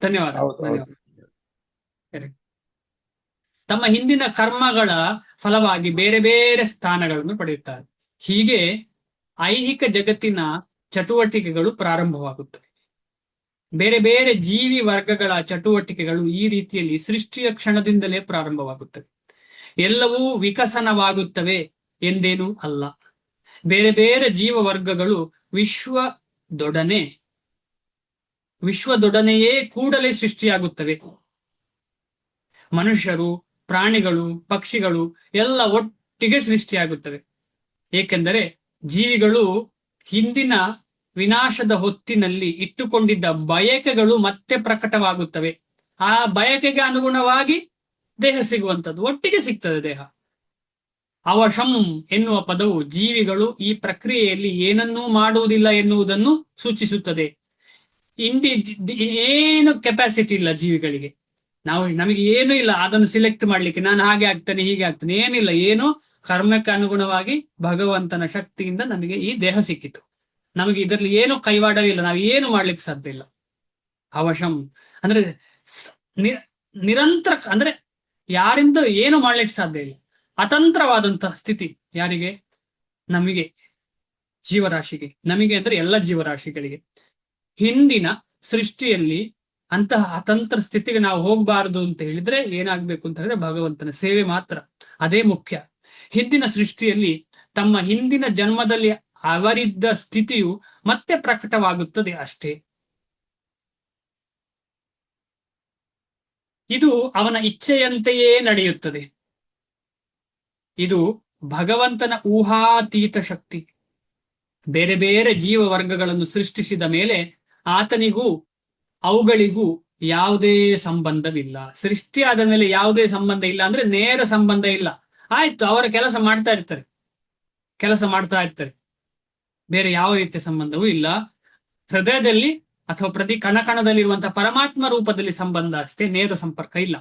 Speaker 1: ಧನ್ಯವಾದ. ಕರೆಕ್ಟ್. ತಮ್ಮ ಹಿಂದಿನ ಕರ್ಮಗಳ ಫಲವಾಗಿ ಬೇರೆ ಬೇರೆ ಸ್ಥಾನಗಳನ್ನು ಪಡೆಯುತ್ತಾರೆ. ಹೀಗೆ ಐಹಿಕ ಜಗತ್ತಿನ ಚಟುವಟಿಕೆಗಳು ಪ್ರಾರಂಭವಾಗುತ್ತವೆ. ಬೇರೆ ಬೇರೆ ಜೀವಿ ವರ್ಗಗಳ ಚಟುವಟಿಕೆಗಳು ಈ ರೀತಿಯಲ್ಲಿ ಸೃಷ್ಟಿಯ ಕ್ಷಣದಿಂದಲೇ ಪ್ರಾರಂಭವಾಗುತ್ತವೆ. ಎಲ್ಲವೂ ವಿಕಸನವಾಗುತ್ತವೆ ಎಂದೇನೂ ಅಲ್ಲ. ಬೇರೆ ಬೇರೆ ಜೀವ ವರ್ಗಗಳು ವಿಶ್ವದೊಡನೆಯೇ ಕೂಡಲೇ ಸೃಷ್ಟಿಯಾಗುತ್ತವೆ. ಮನುಷ್ಯರು, ಪ್ರಾಣಿಗಳು, ಪಕ್ಷಿಗಳು ಎಲ್ಲ ಒಟ್ಟಿಗೆ ಸೃಷ್ಟಿಯಾಗುತ್ತವೆ. ಏಕೆಂದರೆ ಜೀವಿಗಳು ಹಿಂದಿನ ವಿನಾಶದ ಹೊತ್ತಿನಲ್ಲಿ ಇಟ್ಟುಕೊಂಡಿದ್ದ ಬಯಕೆಗಳು ಮತ್ತೆ ಪ್ರಕಟವಾಗುತ್ತವೆ. ಆ ಬಯಕೆಗೆ ಅನುಗುಣವಾಗಿ ದೇಹ ಸಿಗುವಂಥದ್ದು, ಒಟ್ಟಿಗೆ ಸಿಗ್ತದೆ ದೇಹ. ಅವಶಂ ಎನ್ನುವ ಪದವು ಜೀವಿಗಳು ಈ ಪ್ರಕ್ರಿಯೆಯಲ್ಲಿ ಏನನ್ನೂ ಮಾಡುವುದಿಲ್ಲ ಎನ್ನುವುದನ್ನು ಸೂಚಿಸುತ್ತದೆ. ಏನು ಕೆಪಾಸಿಟಿ ಇಲ್ಲ ಜೀವಿಗಳಿಗೆ. ನಮಗೆ ಏನೂ ಇಲ್ಲ ಅದನ್ನು ಸಿಲೆಕ್ಟ್ ಮಾಡ್ಲಿಕ್ಕೆ, ನಾನು ಹಾಗೆ ಆಗ್ತೇನೆ ಹೀಗೆ ಆಗ್ತೇನೆ, ಏನಿಲ್ಲ. ಏನು ಕರ್ಮಕ್ಕೆ ಅನುಗುಣವಾಗಿ ಭಗವಂತನ ಶಕ್ತಿಯಿಂದ ನಮಗೆ ಈ ದೇಹ ಸಿಕ್ಕಿತು. ನಮಗೆ ಇದರಲ್ಲಿ ಏನು ಕೈವಾಡವಿಲ್ಲ, ನಾವು ಏನು ಮಾಡ್ಲಿಕ್ಕೆ ಸಾಧ್ಯ ಇಲ್ಲ. ಅವಶಂ ಅಂದ್ರೆ ನಿರಂತರ, ಅಂದ್ರೆ ಯಾರಿಂದ ಏನು ಮಾಡ್ಲಿಕ್ಕೆ ಸಾಧ್ಯ ಇಲ್ಲ. ಅತಂತ್ರವಾದಂತಹ ಸ್ಥಿತಿ ಯಾರಿಗೆ? ನಮಗೆ, ಜೀವರಾಶಿಗೆ. ನಮಗೆ ಅಂದ್ರೆ ಎಲ್ಲ ಜೀವರಾಶಿಗಳಿಗೆ. ಹಿಂದಿನ ಸೃಷ್ಟಿಯಲ್ಲಿ ಅಂತಹ ಅತಂತ್ರ ಸ್ಥಿತಿಗೆ ನಾವು ಹೋಗಬಾರದು ಅಂತ ಹೇಳಿದ್ರೆ ಏನಾಗ್ಬೇಕು ಅಂತ ಹೇಳಿದ್ರೆ ಭಗವಂತನ ಸೇವೆ ಮಾತ್ರ, ಅದೇ ಮುಖ್ಯ. ಹಿಂದಿನ ಸೃಷ್ಟಿಯಲ್ಲಿ ತಮ್ಮ ಹಿಂದಿನ ಜನ್ಮದಲ್ಲಿ ಅವರಿದ್ದ ಸ್ಥಿತಿಯು ಮತ್ತೆ ಪ್ರಕಟವಾಗುತ್ತದೆ ಅಷ್ಟೇ. ಇದು ಅವನ ಇಚ್ಛೆಯಂತೆಯೇ ನಡೆಯುತ್ತದೆ. ಇದು ಭಗವಂತನ ಊಹಾತೀತ ಶಕ್ತಿ. ಬೇರೆ ಬೇರೆ ಜೀವ ವರ್ಗಗಳನ್ನು ಸೃಷ್ಟಿಸಿದ ಮೇಲೆ ಆತನಿಗೂ ಅವುಗಳಿಗೂ ಯಾವುದೇ ಸಂಬಂಧವಿಲ್ಲ. ಸೃಷ್ಟಿಯಾದ ಮೇಲೆ ಯಾವುದೇ ಸಂಬಂಧ ಇಲ್ಲ ಅಂದ್ರೆ ನೇರ ಸಂಬಂಧ ಇಲ್ಲ. ಆಯ್ತು, ಅವರ ಕೆಲಸ ಮಾಡ್ತಾ ಇರ್ತಾರೆ, ಬೇರೆ ಯಾವ ರೀತಿಯ ಸಂಬಂಧವೂ ಇಲ್ಲ. ಹೃದಯದಲ್ಲಿ ಅಥವಾ ಪ್ರತಿ ಕಣಕಣದಲ್ಲಿರುವಂತಹ ಪರಮಾತ್ಮ ರೂಪದಲ್ಲಿ ಸಂಬಂಧ ಅಷ್ಟೇ, ನೇರ ಸಂಪರ್ಕ ಇಲ್ಲ.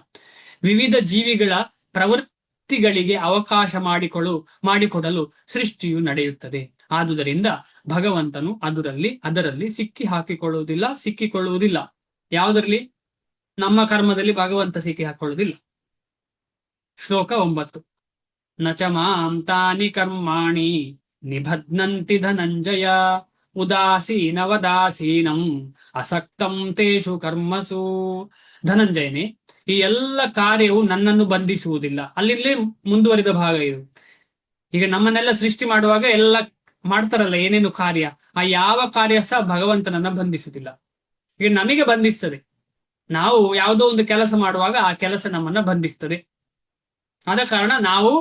Speaker 1: ವಿವಿಧ ಜೀವಿಗಳ ಪ್ರವೃತ್ತಿಗಳಿಗೆ ಅವಕಾಶ ಮಾಡಿಕೊಡಲು ಸೃಷ್ಟಿಯು ನಡೆಯುತ್ತದೆ. ಆದುದರಿಂದ ಭಗವಂತನು ಅದರಲ್ಲಿ ಸಿಕ್ಕಿಕೊಳ್ಳುವುದಿಲ್ಲ. ಯಾವುದರಲ್ಲಿ? ನಮ್ಮ ಕರ್ಮದಲ್ಲಿ ಭಗವಂತ ಸಿಕ್ಕಿ ಹಾಕೊಳ್ಳುವುದಿಲ್ಲ. ಶ್ಲೋಕ 9. ನಚ ಮಾಂ ತಾನಿ ಕರ್ಮಾಣಿ ನಿಬಧ್ನಂತಿ ಧನಂಜಯ ಉದಾಸೀನವದಾಸೀನಂ ಅಸಕ್ತಂ ತೇಷು ಕರ್ಮಸು. ಧನಂಜಯನೇ, ಈ ಎಲ್ಲ ಕಾರ್ಯವು ನನ್ನನ್ನು ಬಂಧಿಸುವುದಿಲ್ಲ. ಅಲ್ಲಿಂದಲೇ ಮುಂದುವರಿದ ಭಾಗ ಇದು. ಈಗ ನಮ್ಮನ್ನೆಲ್ಲ ಸೃಷ್ಟಿ ಮಾಡುವಾಗ ಎಲ್ಲ ಮಾಡ್ತಾರಲ್ಲ ಏನೇನು ಕಾರ್ಯ, ಆ ಯಾವ ಕಾರ್ಯ ಸಹ ಭಗವಂತನನ್ನ ಬಂಧಿಸುವುದಿಲ್ಲ. ಈಗ ನಮಗೆ ಬಂಧಿಸ್ತದೆ. ನಾವು ಯಾವುದೋ ಒಂದು ಕೆಲಸ ಮಾಡುವಾಗ ಆ ಕೆಲಸ ನಮ್ಮನ್ನ ಬಂಧಿಸ್ತದೆ. ಆದ ಕಾರಣ ನಾವು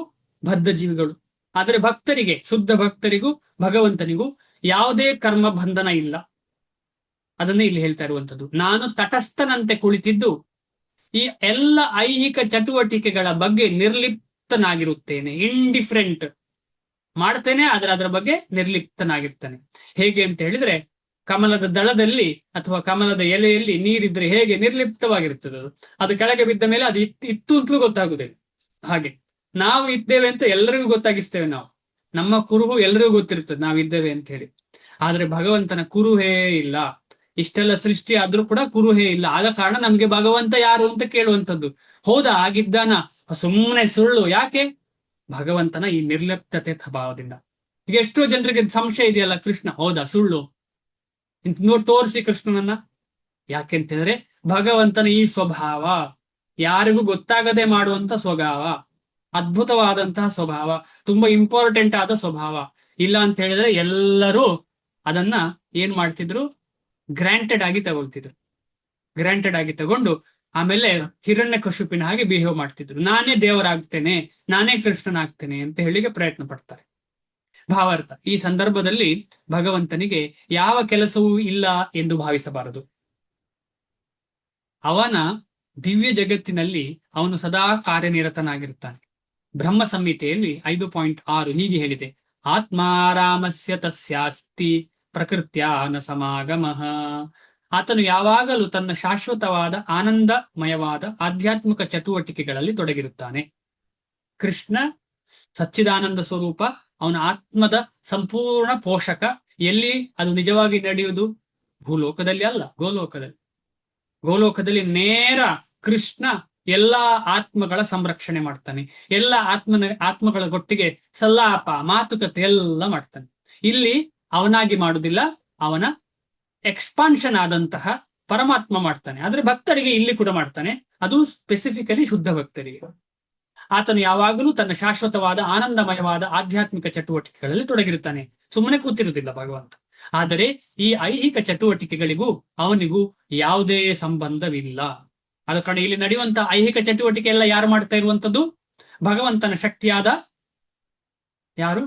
Speaker 1: ಬದ್ಧ ಜೀವಿಗಳು. ಆದರೆ ಭಕ್ತರಿಗೆ, ಶುದ್ಧ ಭಕ್ತರಿಗೂ ಭಗವಂತನಿಗೂ ಯಾವುದೇ ಕರ್ಮ ಬಂಧನ ಇಲ್ಲ. ಅದನ್ನೇ ಇಲ್ಲಿ ಹೇಳ್ತಾ ಇರುವಂತದ್ದು. ನಾನು ತಟಸ್ಥನಂತೆ ಕುಳಿತಿದ್ದು ಈ ಎಲ್ಲ ಐಹಿಕ ಚಟುವಟಿಕೆಗಳ ಬಗ್ಗೆ ನಿರ್ಲಿಪ್ತನಾಗಿರುತ್ತೇನೆ. ಇಂಡಿಫರೆಂಟ್ ಮಾಡ್ತೇನೆ, ಆದ್ರೆ ಅದರ ಬಗ್ಗೆ ನಿರ್ಲಿಪ್ತನಾಗಿರ್ತಾನೆ. ಹೇಗೆ ಅಂತ ಹೇಳಿದ್ರೆ, ಕಮಲದ ದಳದಲ್ಲಿ ಅಥವಾ ಕಮಲದ ಎಲೆಯಲ್ಲಿ ನೀರಿದ್ರೆ ಹೇಗೆ ನಿರ್ಲಿಪ್ತವಾಗಿರ್ತದೆ, ಅದು ಕೆಳಗೆ ಬಿದ್ದ ಮೇಲೆ ಅದು ಇತ್ತು ಅಂತಲೂ ಗೊತ್ತಾಗುದಿಲ್ಲ. ಹಾಗೆ ನಾವು ಇದ್ದೇವೆ ಅಂತ ಎಲ್ಲರಿಗೂ ಗೊತ್ತಾಗಿಸ್ತೇವೆ. ನಮ್ಮ ಕುರುಹು ಎಲ್ಲರಿಗೂ ಗೊತ್ತಿರ್ತದೆ ನಾವಿದ್ದೇವೆ ಅಂತ ಹೇಳಿ. ಆದ್ರೆ ಭಗವಂತನ ಕುರುಹೇ ಇಲ್ಲ. ಇಷ್ಟೆಲ್ಲ ಸೃಷ್ಟಿ ಆದ್ರೂ ಕೂಡ ಕುರುಹೇ ಇಲ್ಲ. ಆದ ಕಾರಣ ನಮ್ಗೆ ಭಗವಂತ ಯಾರು ಅಂತ ಕೇಳುವಂಥದ್ದು. ಹೌದಾ, ಆಗಿದ್ದಾನ? ಸುಮ್ಮನೆ ಸುಳ್ಳು. ಯಾಕೆ? ಭಗವಂತನ ಈ ನಿರ್ಲಿಪ್ತತೆ ಸ್ವಭಾವದಿಂದ. ಈಗ ಎಷ್ಟೋ ಜನರಿಗೆ ಸಂಶಯ ಇದೆಯಲ್ಲ, ಕೃಷ್ಣ ಹೌದಾ ಸುಳ್ಳು ತೋರಿಸಿ ಕೃಷ್ಣನನ್ನ. ಯಾಕೆಂತಂದ್ರೆ ಭಗವಂತನ ಈ ಸ್ವಭಾವ ಯಾರಿಗೂ ಗೊತ್ತಾಗದೆ ಮಾಡುವಂತ ಸ್ವಭಾವ, ಅದ್ಭುತವಾದಂತಹ ಸ್ವಭಾವ, ತುಂಬಾ ಇಂಪಾರ್ಟೆಂಟ್ ಆದ ಸ್ವಭಾವ. ಇಲ್ಲ ಅಂತ ಹೇಳಿದ್ರೆ ಎಲ್ಲರೂ ಅದನ್ನ ಏನ್ ಮಾಡ್ತಿದ್ರು? ಗ್ರಾಂಟೆಡ್ ಆಗಿ ತಗೊಂಡು ಆಮೇಲೆ ಹಿರಣ್ಯಕಶಿಪುವಿನ ಹಾಗೆ ಬಿಹೇವ್ ಮಾಡ್ತಿದ್ರು. ನಾನೇ ದೇವರಾಗ್ತೇನೆ, ನಾನೇ ಕೃಷ್ಣನಾಗ್ತೇನೆ ಅಂತ ಹೇಳಿಗೆ ಪ್ರಯತ್ನ ಪಡ್ತಾರೆ. ಭಾವಾರ್ಥ, ಈ ಸಂದರ್ಭದಲ್ಲಿ ಭಗವಂತನಿಗೆ ಯಾವ ಕೆಲಸವೂ ಇಲ್ಲ ಎಂದು ಭಾವಿಸಬಾರದು. ಅವನ ದಿವ್ಯ ಜಗತ್ತಿನಲ್ಲಿ ಅವನು ಸದಾ ಕಾರ್ಯನಿರತನಾಗಿರುತ್ತಾನೆ. ಬ್ರಹ್ಮ ಸಂಹಿತೆಯಲ್ಲಿ 5.6 ಹೀಗೆ ಹೇಳಿದೆ: ಆತ್ಮಾರಾಮಸ್ಯ ತಸ್ಯಾಸ್ತಿ ಪ್ರಕೃತ್ಯಾನ ಸಮಾಗಮಃ. ಆತನು ಯಾವಾಗಲೂ ತನ್ನ ಶಾಶ್ವತವಾದ ಆನಂದಮಯವಾದ ಆಧ್ಯಾತ್ಮಿಕ ಚಟುವಟಿಕೆಗಳಲ್ಲಿ ತೊಡಗಿರುತ್ತಾನೆ. ಕೃಷ್ಣ ಸಚ್ಚಿದಾನಂದ ಸ್ವರೂಪ, ಅವನ ಆತ್ಮದ ಸಂಪೂರ್ಣ ಪೋಷಕ. ಎಲ್ಲಿ ಅದು ನಿಜವಾಗಿ ನಡೆಯುವುದು? ಭೂಲೋಕದಲ್ಲಿ ಅಲ್ಲ, ಗೋಲೋಕದಲ್ಲಿ ನೇರ ಕೃಷ್ಣ ಎಲ್ಲಾ ಆತ್ಮಗಳ ಸಂರಕ್ಷಣೆ ಮಾಡ್ತಾನೆ. ಎಲ್ಲ ಆತ್ಮಗಳ ಒಟ್ಟಿಗೆ ಸಲ್ಲಾಪ, ಮಾತುಕತೆ ಎಲ್ಲ ಮಾಡ್ತಾನೆ. ಇಲ್ಲಿ ಅವನಾಗಿ ಮಾಡುವುದಿಲ್ಲ, ಅವನ ಎಕ್ಸ್ಪಾನ್ಷನ್ ಆದಂತಹ ಪರಮಾತ್ಮ ಮಾಡ್ತಾನೆ. ಆದ್ರೆ ಭಕ್ತರಿಗೆ ಇಲ್ಲಿ ಕೂಡ ಮಾಡ್ತಾನೆ, ಅದು ಸ್ಪೆಸಿಫಿಕಲಿ ಶುದ್ಧ ಭಕ್ತರಿಗೆ. ಆತನು ಯಾವಾಗಲೂ ತನ್ನ ಶಾಶ್ವತವಾದ ಆನಂದಮಯವಾದ ಆಧ್ಯಾತ್ಮಿಕ ಚಟುವಟಿಕೆಗಳಲ್ಲಿ ತೊಡಗಿರುತ್ತಾನೆ, ಸುಮ್ಮನೆ ಕೂತಿರುವುದಿಲ್ಲ ಭಗವಂತ. ಆದರೆ ಈ ಐಹಿಕ ಚಟುವಟಿಕೆಗಳಿಗೂ ಅವನಿಗೂ ಯಾವುದೇ ಸಂಬಂಧವಿಲ್ಲ. ಆದ ಕಾರಣ ಇಲ್ಲಿ ನಡೆಯುವಂತಹ ಐಹಿಕ ಚಟುವಟಿಕೆ ಎಲ್ಲ ಯಾರು ಮಾಡ್ತಾ ಇರುವಂತದ್ದು? ಭಗವಂತನ ಶಕ್ತಿಯಾದ ಯಾರು?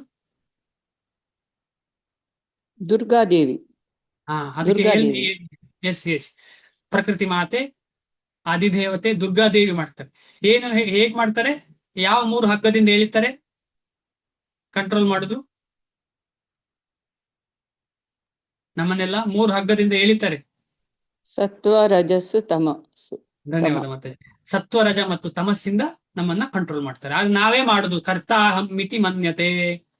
Speaker 4: ದುರ್ಗಾದೇವಿ.
Speaker 1: ಅದಕ್ಕೆ ಎಸ್ ಪ್ರಕೃತಿ ಮಾತೆ, ಆದಿದೇವತೆ ದುರ್ಗಾದೇವಿ ಮಾಡ್ತಾರೆ. ಹೇಗ್ ಮಾಡ್ತಾರೆ? ಯಾವ 3 ಹಗ್ಗದಿಂದ ಎಳಿತಾರೆ? ಕಂಟ್ರೋಲ್ ಮಾಡುದು? ನಮ್ಮನ್ನೆಲ್ಲ 3 ಹಗ್ಗದಿಂದ ಎಳಿತಾರೆ.
Speaker 4: ಸತ್ವ ರಜಸ್ಸು ತಮಸ್ಸು.
Speaker 1: ಧನ್ಯವಾದ. ಮತ್ತೆ ಸತ್ವ ರಜ ಮತ್ತು ತಮಸ್ಸಿಂದ ನಮ್ಮನ್ನ ಕಂಟ್ರೋಲ್ ಮಾಡ್ತಾರೆ. ಆದ್ರೆ ನಾವೇ ಮಾಡುದು ಕರ್ತಾಹಂ ಮಿತಿ ಮನ್ಯತೆ,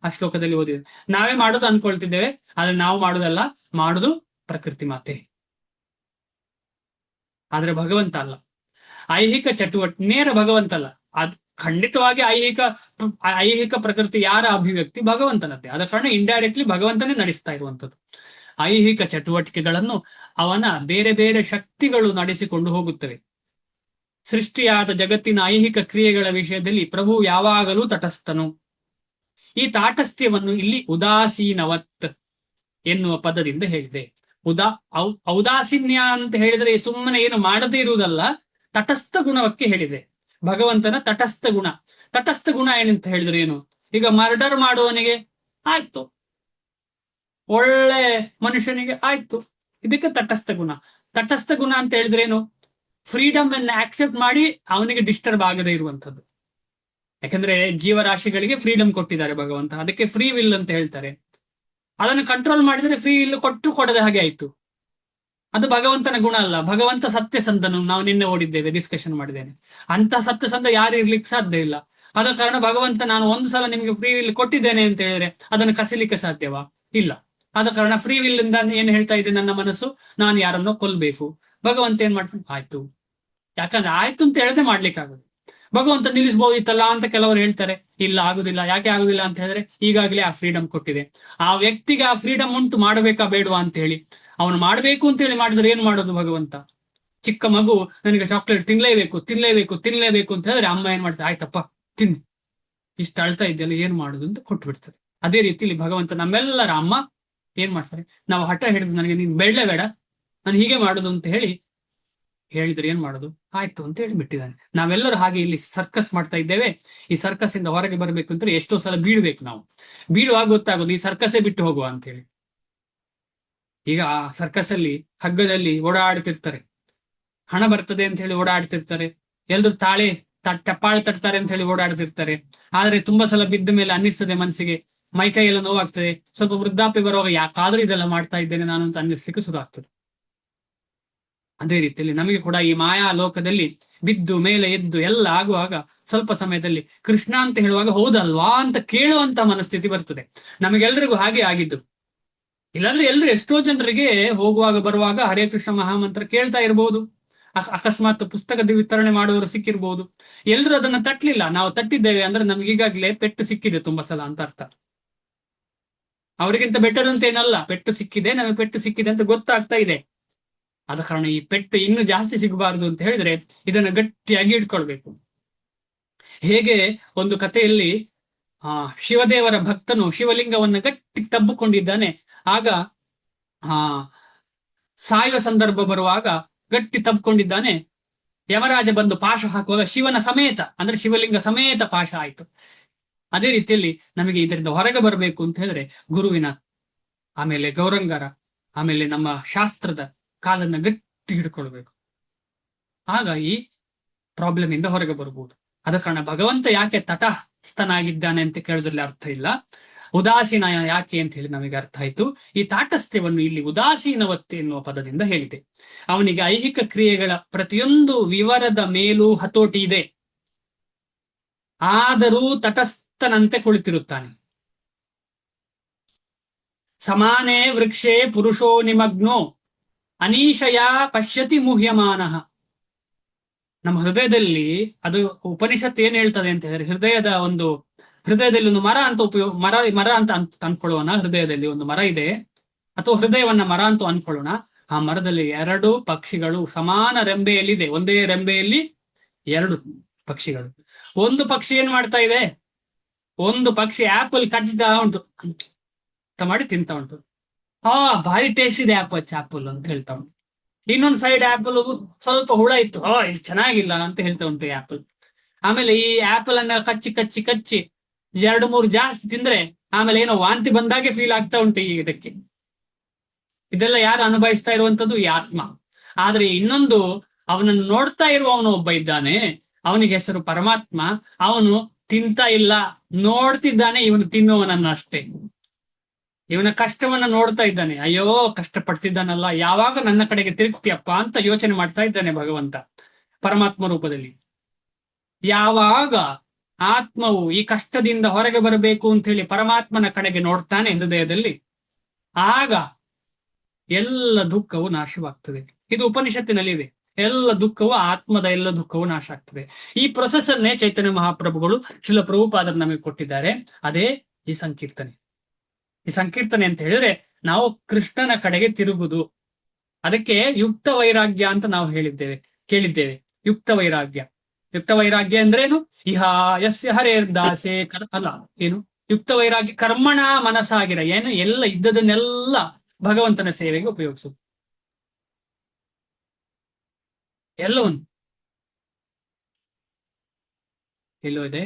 Speaker 1: ಆ ಶ್ಲೋಕದಲ್ಲಿ ಓದಿದೆ. ನಾವೇ ಮಾಡುದು ಅನ್ಕೊಳ್ತಿದ್ದೇವೆ, ಆದ್ರೆ ನಾವು ಮಾಡುದಲ್ಲ, ಮಾಡುದು ಪ್ರಕೃತಿ ಮಾತೆ. ಆದ್ರೆ ಭಗವಂತ ಅಲ್ಲ. ಐಹಿಕ ನೇರ ಭಗವಂತ ಅಲ್ಲ. ಅದ್ ಖಂಡಿತವಾಗಿ ಐಹಿಕ ಪ್ರಕೃತಿ ಯಾರ ಅಭಿವ್ಯಕ್ತಿ? ಭಗವಂತನದ್ದೇ. ಆದ ಕಾರಣ ಇಂಡೈರೆಕ್ಟ್ಲಿ ಭಗವಂತನೇ ನಡೆಸ್ತಾ ಇರುವಂತದ್ದು. ಐಹಿಕ ಚಟುವಟಿಕೆಗಳನ್ನು ಅವನ ಬೇರೆ ಬೇರೆ ಶಕ್ತಿಗಳು ನಡೆಸಿಕೊಂಡು ಹೋಗುತ್ತವೆ. ಸೃಷ್ಟಿಯಾದ ಜಗತ್ತಿನ ಐಹಿಕ ಕ್ರಿಯೆಗಳ ವಿಷಯದಲ್ಲಿ ಪ್ರಭು ಯಾವಾಗಲೂ ತಟಸ್ಥನು. ಈ ತಾಟಸ್ಥ್ಯವನ್ನು ಇಲ್ಲಿ ಉದಾಸೀನವತ್ ಎನ್ನುವ ಪದದಿಂದ ಹೇಳಿದೆ. ಔದಾಸೀನ್ಯ ಅಂತ ಹೇಳಿದ್ರೆ ಸುಮ್ಮನೆ ಏನು ಮಾಡದೇ ಇರುವುದಲ್ಲ, ತಟಸ್ಥ ಗುಣಕ್ಕೆ ಹೇಳಿದೆ. ಭಗವಂತನ ತಟಸ್ಥ ಗುಣ. ತಟಸ್ಥ ಗುಣ ಏನಂತ ಹೇಳಿದ್ರೆ ಏನು? ಈಗ ಮರ್ಡರ್ ಮಾಡುವವನಿಗೆ ಆಯ್ತು, ಒಳ್ಳೆ ಮನುಷ್ಯನಿಗೆ ಆಯ್ತು, ಇದಕ್ಕೆ ತಟಸ್ಥ ಗುಣ. ತಟಸ್ಥ ಗುಣ ಅಂತ ಹೇಳಿದ್ರೆ ಏನು? ಫ್ರೀಡಮ್ ಅನ್ನು ಆಕ್ಸೆಪ್ಟ್ ಮಾಡಿ ಅವನಿಗೆ ಡಿಸ್ಟರ್ಬ್ ಆಗದೆ ಇರುವಂತದ್ದು. ಯಾಕಂದ್ರೆ ಜೀವರಾಶಿಗಳಿಗೆ ಫ್ರೀಡಮ್ ಕೊಟ್ಟಿದ್ದಾರೆ ಭಗವಂತ, ಅದಕ್ಕೆ ಫ್ರೀ ವಿಲ್ ಅಂತ ಹೇಳ್ತಾರೆ. ಅದನ್ನು ಕಂಟ್ರೋಲ್ ಮಾಡಿದ್ರೆ ಫ್ರೀ ವಿಲ್ ಕೊಡದೆ ಹಾಗೆ ಆಯ್ತು. ಅದು ಭಗವಂತನ ಗುಣ ಅಲ್ಲ. ಭಗವಂತ ಸತ್ಯಸಂಧನು. ನಾವು ನಿನ್ನೆ ಓದಿದ್ದೇವೆ, ಡಿಸ್ಕಷನ್ ಮಾಡಿದ್ದೇನೆ. ಅಂತ ಸತ್ಯಸಂಧ ಯಾರು ಇರ್ಲಿಕ್ಕೆ ಸಾಧ್ಯ ಇಲ್ಲ. ಆದ ಕಾರಣ ಭಗವಂತ ನಾನು ಒಂದು ಸಲ ನಿಮ್ಗೆ ಫ್ರೀ ವಿಲ್ ಕೊಟ್ಟಿದ್ದೇನೆ ಅಂತ ಹೇಳಿದ್ರೆ ಅದನ್ನು ಕಸಿಲಿಕ್ಕೆ ಸಾಧ್ಯವಾ? ಇಲ್ಲ. ಆದ ಕಾರಣ ಫ್ರೀ ವಿಲ್ ಇಂದ ಏನ್ ಹೇಳ್ತಾ ಇದೆ ನನ್ನ ಮನಸ್ಸು? ನಾನು ಯಾರನ್ನೋ ಕೊಲ್ಬೇಕು. ಭಗವಂತ ಏನ್ ಮಾಡ್ತಾನೆ? ಆಯ್ತು. ಯಾಕಂದ್ರೆ ಆಯ್ತು ಅಂತ ಹೇಳದೆ ಮಾಡ್ಲಿಕ್ಕಾಗೋದು. ಭಗವಂತ ನಿಲ್ಲಿಸಬಹುದಿತ್ತಲ್ಲ ಅಂತ ಕೆಲವರು ಹೇಳ್ತಾರೆ. ಇಲ್ಲ, ಆಗುದಿಲ್ಲ. ಯಾಕೆ ಆಗುದಿಲ್ಲ ಅಂತ ಹೇಳಿದ್ರೆ ಈಗಾಗಲೇ ಆ ಫ್ರೀಡಮ್ ಕೊಟ್ಟಿದೆ. ಆ ವ್ಯಕ್ತಿಗೆ ಆ ಫ್ರೀಡಮ್ ಉಂಟು, ಮಾಡಬೇಕಾ ಬೇಡವಾ ಅಂತ ಹೇಳಿ. ಅವನು ಮಾಡ್ಬೇಕು ಅಂತ ಹೇಳಿ ಮಾಡಿದ್ರೆ ಏನ್ ಮಾಡೋದು ಭಗವಂತ? ಚಿಕ್ಕ ಮಗು ನನಗೆ ಚಾಕ್ಲೇಟ್ ತಿನ್ಲೇಬೇಕು ಅಂತ ಹೇಳಿದ್ರೆ ಅಮ್ಮ ಏನ್ ಮಾಡ್ತಾರೆ? ಆಯ್ತಪ್ಪ ತಿನ್, ಇಷ್ಟು ಅಳ್ತಾ ಇದ್ದೆಲ್ಲ ಏನ್ ಮಾಡುದು ಅಂತ ಕೊಟ್ಟು ಬಿಡ್ತಾರೆ. ಅದೇ ರೀತಿಲಿ ಭಗವಂತ ನಮ್ಮೆಲ್ಲರ ಅಮ್ಮ ಏನ್ ಮಾಡ್ತಾರೆ? ನಾವು ಹಠ ಹಿಡಿದು ನನಗೆ ನೀನ್ ಬೇಡ, ನಾನು ಹೀಗೆ ಮಾಡುದು ಅಂತ ಹೇಳಿದ್ರೆ ಏನ್ ಮಾಡೋದು? ಆಯ್ತು ಅಂತ ಹೇಳಿ ಬಿಟ್ಟಿದ್ದಾನೆ. ನಾವೆಲ್ಲರೂ ಹಾಗೆ ಇಲ್ಲಿ ಸರ್ಕಸ್ ಮಾಡ್ತಾ ಇದ್ದೇವೆ. ಈ ಸರ್ಕಸ್ ಇಂದ ಹೊರಗೆ ಬರ್ಬೇಕು ಅಂತ ಎಷ್ಟೋ ಸಲ ಬೀಳ್ಬೇಕು. ನಾವು ಬೀಳುವಾಗ ಗೊತ್ತಾಗೋದು ಈ ಸರ್ಕಸ್ಸೇ ಬಿಟ್ಟು ಹೋಗುವ ಅಂತ ಹೇಳಿ. ಈಗ ಆ ಸರ್ಕಸ್ ಅಲ್ಲಿ ಹಗ್ಗದಲ್ಲಿ ಓಡಾಡ್ತಿರ್ತಾರೆ, ಹಣ ಬರ್ತದೆ ಅಂತ ಹೇಳಿ ಓಡಾಡ್ತಿರ್ತಾರೆ, ಎಲ್ರು ಟಪ್ಪಾಳೆ ತಟ್ತಾರೆ ಅಂತ ಹೇಳಿ ಓಡಾಡ್ತಿರ್ತಾರೆ. ಆದ್ರೆ ತುಂಬಾ ಸಲ ಬಿದ್ದ ಮೇಲೆ ಅನ್ನಿಸ್ತದೆ ಮನಸ್ಸಿಗೆ, ಮೈಕೈ ಎಲ್ಲ ನೋವಾಗ್ತದೆ. ಸ್ವಲ್ಪ ವೃದ್ಧಾಪ್ಯ ಬರುವಾಗ ಯಾಕಾದ್ರೂ ಇದೆಲ್ಲ ಮಾಡ್ತಾ ಇದ್ದೇನೆ ನಾನು ಅಂತ ಅನ್ನಿಸ್ಲಿಕ್ಕೆ ಶುರು ಆಗ್ತದೆ. ಅದೇ ರೀತಿಯಲ್ಲಿ ನಮಗೆ ಕೂಡ ಈ ಮಾಯಾ ಲೋಕದಲ್ಲಿ ಬಿದ್ದು ಮೇಲೆ ಎದ್ದು ಎಲ್ಲ ಆಗುವಾಗ ಸ್ವಲ್ಪ ಸಮಯದಲ್ಲಿ ಕೃಷ್ಣ ಅಂತ ಹೇಳುವಾಗ ಹೌದಲ್ವಾ ಅಂತ ಕೇಳುವಂತ ಮನಸ್ಥಿತಿ ಬರ್ತದೆ. ನಮಗೆಲ್ರಿಗೂ ಹಾಗೆ ಆಗಿದ್ದು. ಇಲ್ಲಾಂದ್ರೆ ಎಲ್ರು ಎಷ್ಟೋ ಜನರಿಗೆ ಹೋಗುವಾಗ ಬರುವಾಗ ಹರೇ ಕೃಷ್ಣ ಮಹಾಮಂತ್ರ ಕೇಳ್ತಾ ಇರಬಹುದು. ಅಕಸ್ಮಾತ್ ಪುಸ್ತಕದ ವಿತರಣೆ ಮಾಡುವವರು ಸಿಕ್ಕಿರ್ಬಹುದು. ಎಲ್ರು ಅದನ್ನ ತಟ್ಟಲಿಲ್ಲ. ನಾವು ತಟ್ಟಿದ್ದೇವೆ ಅಂದ್ರೆ ನಮ್ಗೆ ಈಗಾಗಲೇ ಪೆಟ್ಟು ಸಿಕ್ಕಿದೆ ತುಂಬಾ ಸಲ ಅಂತ ಅರ್ಥ. ಅವರಿಗಿಂತ ಬೆಟರ್ ಅಂತ ಏನಲ್ಲ, ಪೆಟ್ಟು ಸಿಕ್ಕಿದೆ, ನಮಗೆ ಪೆಟ್ಟು ಸಿಕ್ಕಿದೆ ಅಂತ ಗೊತ್ತಾಗ್ತಾ ಇದೆ. ಆದ ಕಾರಣ ಈ ಪೆಟ್ಟು ಇನ್ನೂ ಜಾಸ್ತಿ ಸಿಗಬಾರದು ಅಂತ ಹೇಳಿದ್ರೆ ಇದನ್ನ ಗಟ್ಟಿಯಾಗಿ ಇಟ್ಕೊಳ್ಬೇಕು. ಹೇಗೆ ಒಂದು ಕಥೆಯಲ್ಲಿ ಶಿವದೇವರ ಭಕ್ತನು ಶಿವಲಿಂಗವನ್ನ ಗಟ್ಟಿ ತಬ್ಬಿಕೊಂಡಿದ್ದಾನೆ. ಆಗ ಸಾಯುವ ಸಂದರ್ಭ ಬರುವಾಗ ಗಟ್ಟಿ ತಬ್ಕೊಂಡಿದ್ದಾನೆ. ಯಮರಾಜ ಬಂದು ಪಾಶ ಹಾಕುವಾಗ ಶಿವನ ಸಮೇತ ಅಂದ್ರೆ ಶಿವಲಿಂಗ ಸಮೇತ ಪಾಶ ಆಯ್ತು. ಅದೇ ರೀತಿಯಲ್ಲಿ ನಮಗೆ ಇದರಿಂದ ಹೊರಗೆ ಬರಬೇಕು ಅಂತ ಹೇಳಿದ್ರೆ ಗುರುವಿನ, ಆಮೇಲೆ ಗೌರಂಗರ, ಆಮೇಲೆ ನಮ್ಮ ಶಾಸ್ತ್ರದ ಕಾಲನ್ನ ಗಟ್ಟಿ ಹಿಡ್ಕೊಳ್ಬೇಕು. ಆಗ ಈ ಪ್ರಾಬ್ಲಮ್ ಇಂದ ಹೊರಗೆ ಬರಬಹುದು. ಆದ ಕಾರಣ ಭಗವಂತ ಯಾಕೆ ತಟಸ್ಥನಾಗಿದ್ದಾನೆ ಅಂತ ಕೇಳೋದ್ರಲ್ಲಿ ಅರ್ಥ ಇಲ್ಲ. ಉದಾಸೀನ ಯಾಕೆ ಅಂತ ಹೇಳಿ ನಮಗೆ ಅರ್ಥ ಆಯ್ತು. ಈ ತಾಟಸ್ಥ್ಯವನ್ನು ಇಲ್ಲಿ ಉದಾಸೀನವತ್ತೆ ಎನ್ನುವ ಪದದಿಂದ ಹೇಳಿದೆ. ಅವನಿಗೆ ಐಹಿಕ ಕ್ರಿಯೆಗಳ ಪ್ರತಿಯೊಂದು ವಿವರದ ಮೇಲೂ ಹತೋಟಿ ಇದೆ, ಆದರೂ ತಟಸ್ಥನಂತೆ ಕುಳಿತಿರುತ್ತಾನೆ. ಸಮಾನೇ ವೃಕ್ಷೇ ಪುರುಷೋ ನಿಮಗ್ನೋ ಅನೀಶಯ ಪಶ್ಯತಿ ಮುಹ್ಯಮಾನಃ. ನಮ್ಮ ಹೃದಯದಲ್ಲಿ ಅದು ಉಪನಿಷತ್ ಏನ್ ಹೇಳ್ತದೆ ಅಂತ ಹೇಳಿದ್ರೆ, ಹೃದಯದಲ್ಲಿ ಒಂದು ಮರ ಅಂತ ಮರ ಅಂತ ಅನ್ಕೊಳ್ಳೋಣ. ಹೃದಯದಲ್ಲಿ ಒಂದು ಮರ ಇದೆ, ಅಥವಾ ಹೃದಯವನ್ನ ಮರ ಅಂತ ಅನ್ಕೊಳ್ಳೋಣ. ಆ ಮರದಲ್ಲಿ 2 ಪಕ್ಷಿಗಳು ಸಮಾನ ರೆಂಬೆಯಲ್ಲಿದೆ. ಒಂದೇ ರೆಂಬೆಯಲ್ಲಿ 2 ಪಕ್ಷಿಗಳು. ಒಂದು ಪಕ್ಷಿ ಏನ್ ಮಾಡ್ತಾ ಇದೆ? ಒಂದು ಪಕ್ಷಿ ಆಪಲ್ ಕಚ್ಚಿದ ಉಂಟು ಅಂತ ಮಾಡಿ ತಿಂತ ಉಂಟು. ಭಾರಿ ಟೇಸ್ಟ್ ಇದೆ ಆಪಲ್ ಅಂತ ಹೇಳ್ತಾ ಉಂಟು. ಇನ್ನೊಂದು ಸೈಡ್ ಆಪಲ್ ಸ್ವಲ್ಪ ಹುಳ ಇತ್ತು, ಇದು ಚೆನ್ನಾಗಿಲ್ಲ ಅಂತ ಹೇಳ್ತಾ ಉಂಟು ಆಪಲ್. ಆಮೇಲೆ ಈ ಆಪಲ್ ಅನ್ನ ಕಚ್ಚಿ 2-3 ಜಾಸ್ತಿ ತಿಂದ್ರೆ ಆಮೇಲೆ ಏನೋ ವಾಂತಿ ಬಂದಾಗೆ ಫೀಲ್ ಆಗ್ತಾ ಉಂಟು ಇದಕ್ಕೆ. ಇದೆಲ್ಲ ಯಾರು ಅನುಭವಿಸ್ತಾ ಇರುವಂತದ್ದು? ಈ ಆತ್ಮ. ಆದ್ರೆ ಇನ್ನೊಂದು, ಅವನನ್ನು ನೋಡ್ತಾ ಇರುವವನು ಒಬ್ಬ ಇದ್ದಾನೆ, ಅವನಿಗೆ ಹೆಸರು ಪರಮಾತ್ಮ. ಅವನು ತಿಂತ ಇಲ್ಲ, ನೋಡ್ತಿದ್ದಾನೆ ಇವನು ತಿನ್ನುವನನ್ನ ಅಷ್ಟೇ. ಇವನ ಕಷ್ಟವನ್ನ ನೋಡ್ತಾ ಇದ್ದಾನೆ, ಅಯ್ಯೋ ಕಷ್ಟ ಪಡ್ತಿದ್ದಾನಲ್ಲ, ಯಾವಾಗ ನನ್ನ ಕಡೆಗೆ ತಿರುಗ್ತಿಯಪ್ಪ ಅಂತ ಯೋಚನೆ ಮಾಡ್ತಾ ಇದ್ದಾನೆ ಭಗವಂತ ಪರಮಾತ್ಮ ರೂಪದಲ್ಲಿ. ಯಾವಾಗ ಆತ್ಮವು ಈ ಕಷ್ಟದಿಂದ ಹೊರಗೆ ಬರಬೇಕು ಅಂತ ಹೇಳಿ ಪರಮಾತ್ಮನ ಕಡೆಗೆ ನೋಡ್ತಾನೆ ಹೃದಯದಲ್ಲಿ, ಆಗ ಎಲ್ಲ ದುಃಖವು ನಾಶವಾಗ್ತದೆ. ಇದು ಉಪನಿಷತ್ತಿನಲ್ಲಿ ಇದೆ. ಎಲ್ಲ ದುಃಖವು, ಆತ್ಮದ ಎಲ್ಲ ದುಃಖವು ನಾಶ ಆಗ್ತದೆ. ಈ ಪ್ರೊಸೆಸ್ ಅನ್ನೇ ಚೈತನ್ಯ ಮಹಾಪ್ರಭುಗಳು ಶಿಲ ಪ್ರಭುಪಾದರು ನಮಗೆ ಕೊಟ್ಟಿದ್ದಾರೆ. ಅದೇ ಈ ಸಂಕೀರ್ತನೆ. ಈ ಸಂಕೀರ್ತನೆ ಅಂತ ಹೇಳಿದ್ರೆ ನಾವು ಕೃಷ್ಣನ ಕಡೆಗೆ ತಿರುಗುದು. ಅದಕ್ಕೆ ಯುಕ್ತ ವೈರಾಗ್ಯ ಅಂತ ನಾವು ಕೇಳಿದ್ದೇವೆ. ಯುಕ್ತ ವೈರಾಗ್ಯ. ಯುಕ್ತ ವೈರಾಗ್ಯ ಅಂದ್ರೇನು? ಇಹ ಯಸ್ಯ ಹರೇರ್ದಾಸೆ ಅಲ್ಲ, ಏನು ಯುಕ್ತ ವೈರಾಗ್ಯ? ಕರ್ಮಣ ಮನಸ್ಸಾಗಿರ, ಏನು ಎಲ್ಲ ಇದ್ದದನ್ನೆಲ್ಲ ಭಗವಂತನ ಸೇವೆಗೆ ಉಪಯೋಗಿಸುದು. ಎಲ್ಲವನ್ನು ಎಲ್ಲೋ ಇದೆ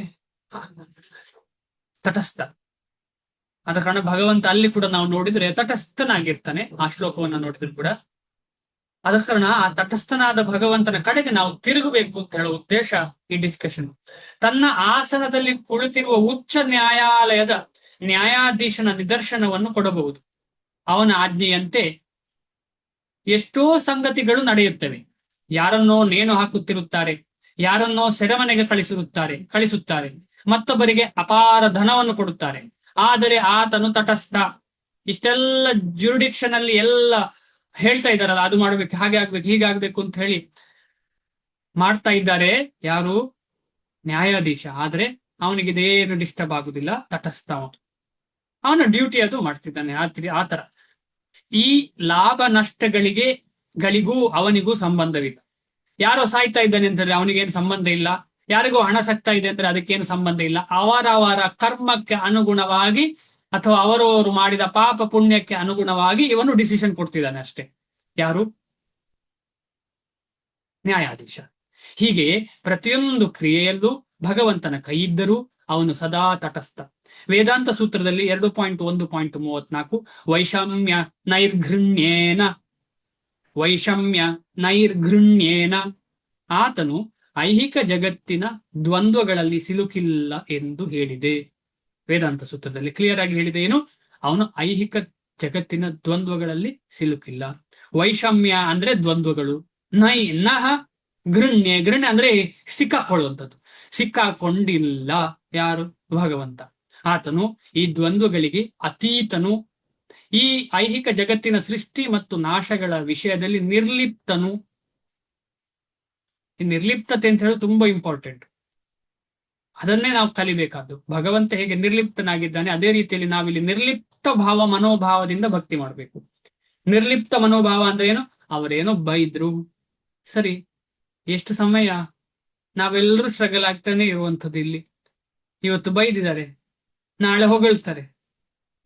Speaker 1: ತಟಸ್ಥ. ಆದ ಕಾರಣ ಭಗವಂತ ಅಲ್ಲಿ ಕೂಡ ನಾವು ನೋಡಿದ್ರೆ ತಟಸ್ಥನಾಗಿರ್ತಾನೆ. ಆ ಶ್ಲೋಕವನ್ನ ನೋಡಿದ್ರು ಕೂಡ ಆದ ಕಾರಣ ಆ ತಟಸ್ಥನಾದ ಭಗವಂತನ ಕಡೆಗೆ ನಾವು ತಿರುಗಬೇಕು ಅಂತ ಹೇಳುವ ಉದ್ದೇಶ ಈ ಡಿಸ್ಕಷನ್. ತನ್ನ ಆಸನದಲ್ಲಿ ಕುಳಿತಿರುವ ಉಚ್ಚ ನ್ಯಾಯಾಲಯದ ನ್ಯಾಯಾಧೀಶನ ನಿದರ್ಶನವನ್ನು ಕೊಡಬಹುದು. ಅವನ ಆಜ್ಞೆಯಂತೆ ಎಷ್ಟೋ ಸಂಗತಿಗಳು ನಡೆಯುತ್ತವೆ. ಯಾರನ್ನೋ ನೇಣು ಹಾಕುತ್ತಿರುತ್ತಾರೆ, ಯಾರನ್ನೋ ಸೆರೆಮನೆಗೆ ಕಳಿಸುತ್ತಾರೆ, ಮತ್ತೊಬ್ಬರಿಗೆ ಅಪಾರ ಧನವನ್ನು ಕೊಡುತ್ತಾರೆ. ಆದರೆ ಆತನು ತಟಸ್ಥ. ಇಷ್ಟೆಲ್ಲ ಜುರಿಡಿಕ್ಷನ್ ಅಲ್ಲಿ ಎಲ್ಲ ಹೇಳ್ತಾ ಇದ್ದಾರಲ್ಲ, ಅದು ಮಾಡ್ಬೇಕು, ಹಾಗೆ ಆಗ್ಬೇಕು, ಹೀಗಾಗ್ಬೇಕು ಅಂತ ಹೇಳಿ ಮಾಡ್ತಾ ಇದ್ದಾರೆ ಯಾರು? ನ್ಯಾಯಾಧೀಶ. ಆದ್ರೆ ಅವನಿಗೆ ಇದೇನು ಡಿಸ್ಟರ್ಬ್ ಆಗುದಿಲ್ಲ, ತಟಸ್ಥ. ಅವನ ಡ್ಯೂಟಿ ಅದು ಮಾಡ್ತಿದ್ದಾನೆ. ಆತರ ಈ ಲಾಭ ನಷ್ಟಗಳಿಗೂ ಅವನಿಗೂ ಸಂಬಂಧವಿಲ್ಲ. ಯಾರೋ ಸಾಯ್ತಾ ಇದ್ದಾನೆ ಅಂದ್ರೆ ಅವನಿಗೇನು ಸಂಬಂಧ ಇಲ್ಲ. ಯಾರಿಗೂ ಹಣ ಸಕ್ತಾ ಇದೆ ಅಂದ್ರೆ ಅದಕ್ಕೇನು ಸಂಬಂಧ ಇಲ್ಲ. ಅವರವರ ಕರ್ಮಕ್ಕೆ ಅನುಗುಣವಾಗಿ ಅಥವಾ ಅವರವರು ಮಾಡಿದ ಪಾಪ ಪುಣ್ಯಕ್ಕೆ ಅನುಗುಣವಾಗಿ ಇವನು ಡಿಸಿಷನ್ ಕೊಡ್ತಿದ್ದಾನೆ ಅಷ್ಟೇ. ಯಾರು? ನ್ಯಾಯಾಧೀಶ. ಹೀಗೆ ಪ್ರತಿಯೊಂದು ಕ್ರಿಯೆಯಲ್ಲೂ ಭಗವಂತನ ಕೈ ಇದ್ದರೂ ಅವನು ಸದಾ ತಟಸ್ಥ. ವೇದಾಂತ ಸೂತ್ರದಲ್ಲಿ 2.1.34 ವೈಷಮ್ಯ ನೈರ್ಘೃಣ್ಯೇನ ಆತನು ಐಹಿಕ ಜಗತ್ತಿನ ದ್ವಂದ್ವಗಳಲ್ಲಿ ಸಿಲುಕಿಲ್ಲ ಎಂದು ಹೇಳಿದೆ. ವೇದಾಂತ ಸೂತ್ರದಲ್ಲಿ ಕ್ಲಿಯರ್ ಆಗಿ ಹೇಳಿದೆ. ಏನು? ಅವನು ಐಹಿಕ ಜಗತ್ತಿನ ದ್ವಂದ್ವಗಳಲ್ಲಿ ಸಿಲುಕಿಲ್ಲ. ವೈಷಮ್ಯ ಅಂದ್ರೆ ದ್ವಂದ್ವಗಳು. ನಹ ಗೃಣ್ಯ ಅಂದ್ರೆ ಸಿಕ್ಕಾಕೊಳ್ಳುವಂಥದ್ದು. ಸಿಕ್ಕಾಕೊಂಡಿಲ್ಲ. ಯಾರು? ಭಗವಂತ. ಆತನು ಈ ದ್ವಂದ್ವಗಳಿಗೆ ಅತೀತನು. ಈ ಐಹಿಕ ಜಗತ್ತಿನ ಸೃಷ್ಟಿ ಮತ್ತು ನಾಶಗಳ ವಿಷಯದಲ್ಲಿ ನಿರ್ಲಿಪ್ತನು. ಈ ನಿರ್ಲಿಪ್ತತೆ ಅಂತ ಹೇಳೋದು ತುಂಬಾ ಇಂಪಾರ್ಟೆಂಟ್. ಅದನ್ನೇ ನಾವು ಕಲಿಬೇಕಾದ್ದು. ಭಗವಂತ ಹೇಗೆ ನಿರ್ಲಿಪ್ತನಾಗಿದ್ದಾನೆ, ಅದೇ ರೀತಿಯಲ್ಲಿ ನಾವಿಲ್ಲಿ ನಿರ್ಲಿಪ್ತ ಮನೋಭಾವದಿಂದ ಭಕ್ತಿ ಮಾಡಬೇಕು. ನಿರ್ಲಿಪ್ತ ಮನೋಭಾವ ಅಂದ್ರೆ ಏನು? ಅವರೇನೋ ಬೈದ್ರು, ಸರಿ, ಎಷ್ಟು ಸಮಯ ನಾವೆಲ್ಲರೂ ಸ್ಟ್ರಗಲ್ ಆಗ್ತಾನೆ ಇರುವಂಥದ್ದು. ಇಲ್ಲಿ ಇವತ್ತು ಬೈದಿದ್ದಾರೆ, ನಾಳೆ ಹೊಗಳ್ತಾರೆ,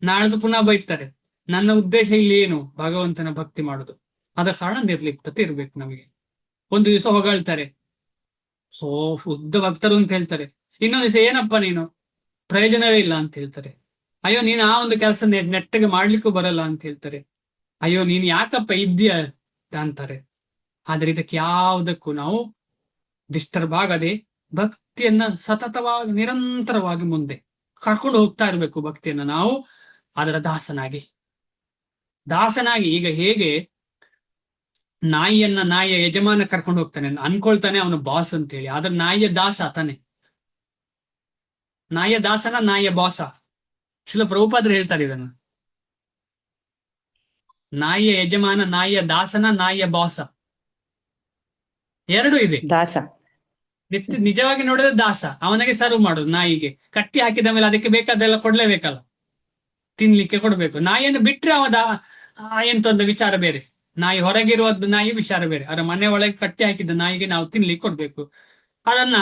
Speaker 1: ನಾಳ್ದು ಪುನಃ ಬೈತಾರೆ. ನನ್ನ ಉದ್ದೇಶ ಇಲ್ಲಿ ಏನು? ಭಗವಂತನ ಭಕ್ತಿ ಮಾಡುದು. ಆದ ಕಾರಣ ನಿರ್ಲಿಪ್ತತೆ ಇರ್ಬೇಕು ನಮಗೆ. ಒಂದು ದಿವಸ ಹೊಗಳ್ತಾರೆ, ಶುದ್ಧ ಭಕ್ತರು ಅಂತ ಹೇಳ್ತಾರೆ. ಇನ್ನೊಂದು ದಿವಸ ಏನಪ್ಪ ನೀನು, ಪ್ರಯೋಜನವೇ ಇಲ್ಲ ಅಂತ ಹೇಳ್ತಾರೆ. ಅಯ್ಯೋ ನೀನು ಆ ಒಂದು ಕೆಲಸ ನೆಟ್ಟಗೆ ಮಾಡ್ಲಿಕ್ಕೂ ಬರಲ್ಲ ಅಂತ ಹೇಳ್ತಾರೆ. ಅಯ್ಯೋ ನೀನ್ ಯಾಕಪ್ಪ ಇದ್ದೀಯ ಅಂತಾರೆ. ಆದ್ರೆ ಇದಕ್ಕೆ ಯಾವುದಕ್ಕೂ ನಾವು ಡಿಸ್ಟರ್ಬ್ ಆಗದೆ ಭಕ್ತಿಯನ್ನ ಸತತವಾಗಿ ನಿರಂತರವಾಗಿ ಮುಂದೆ ಕರ್ಕೊಂಡು ಹೋಗ್ತಾ ಇರ್ಬೇಕು. ಭಕ್ತಿಯನ್ನ ನಾವು ಅದರ ದಾಸನಾಗಿ ಈಗ ಹೇಗೆ ನಾಯಿಯ ಯಜಮಾನ ಕರ್ಕೊಂಡು ಹೋಗ್ತಾನೆ, ಅನ್ಕೊಳ್ತಾನೆ ಅವನು ಬಾಸ್ ಅಂತ ಹೇಳಿ. ಆದ್ರೆ ನಾಯಿಯ ದಾಸ ತಾನೆ. ನಾಯಿಯ ದಾಸನ ನಾಯಿಯ ಬಾಸ. ಶಿಲ ಪ್ರಭುಪಾದರು ಹೇಳ್ತಾರೆ ಇದನ್ನು. ನಾಯಿಯ ಯಜಮಾನ, ನಾಯಿಯ ದಾಸನ, ನಾಯಿಯ ಬಾಸ ಎರಡು ಇದೆ.
Speaker 2: ದಾಸ.
Speaker 1: ನಿಜವಾಗಿ ನೋಡಿದ್ರೆ ದಾಸ. ಅವನಿಗೆ ಸರ್ವ್ ಮಾಡೋದು. ನಾಯಿಗೆ ಕಟ್ಟಿ ಹಾಕಿದ ಮೇಲೆ ಅದಕ್ಕೆ ಬೇಕಾದೆಲ್ಲ ಕೊಡ್ಲೇಬೇಕಲ್ಲ, ತಿನ್ಲಿಕ್ಕೆ ಕೊಡ್ಬೇಕು. ನಾಯಿಯನ್ನು ಬಿಟ್ರೆ ಎಂತೊಂದು ವಿಚಾರ ಬೇರೆ. ನಾಯಿ ಹೊರಗಿರುವದ್ದು ನಾಯಿ ವಿಚಾರ ಬೇರೆ. ಅದರ ಮನೆ ಒಳಗೆ ಕಟ್ಟಿ ಹಾಕಿದ ನಾಯಿಗೆ ನಾವು ತಿನ್ಲಿಕ್ಕೆ ಕೊಡ್ಬೇಕು. ಅದನ್ನ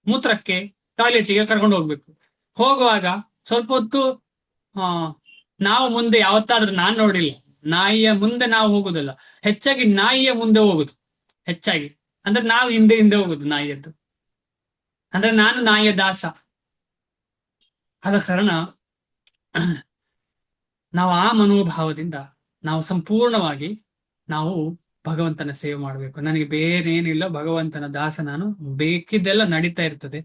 Speaker 1: ಮೂತ್ರಕ್ಕೆ, ಟಾಯ್ಲೆಟ್ಗೆ ಕರ್ಕೊಂಡು ಹೋಗ್ಬೇಕು. ಹೋಗುವಾಗ ಸ್ವಲ್ಪ ಹೊತ್ತು ನಾವು ಮುಂದೆ ಯಾವತ್ತಾದ್ರೂ ನಾನು ನೋಡಿಲ್ಲ, ನಾಯಿಯ ಮುಂದೆ ನಾವು ಹೋಗುದಲ್ಲ, ಹೆಚ್ಚಾಗಿ ನಾಯಿಯ ಮುಂದೆ ಹೋಗುದು. ಹೆಚ್ಚಾಗಿ ಅಂದ್ರೆ ನಾವು ಹಿಂದೆ ಹೋಗುದು ನಾಯಿಯದ್ದು. ಅಂದ್ರೆ ನಾನು ನಾಯಿಯ ದಾಸ. ಆದ ಕಾರಣ ನಾವು ಆ ಮನೋಭಾವದಿಂದ ನಾವು ಸಂಪೂರ್ಣವಾಗಿ ನಾವು ಭಗವಂತನ ಸೇವೆ ಮಾಡಬೇಕು. ನನಗೆ ಬೇರೆ ಏನಿಲ್ಲ, ಭಗವಂತನ ದಾಸ ನಾನು. ಬೇಕಿದ್ದೆಲ್ಲ ನಡೀತಾ ಇರ್ತದೆ.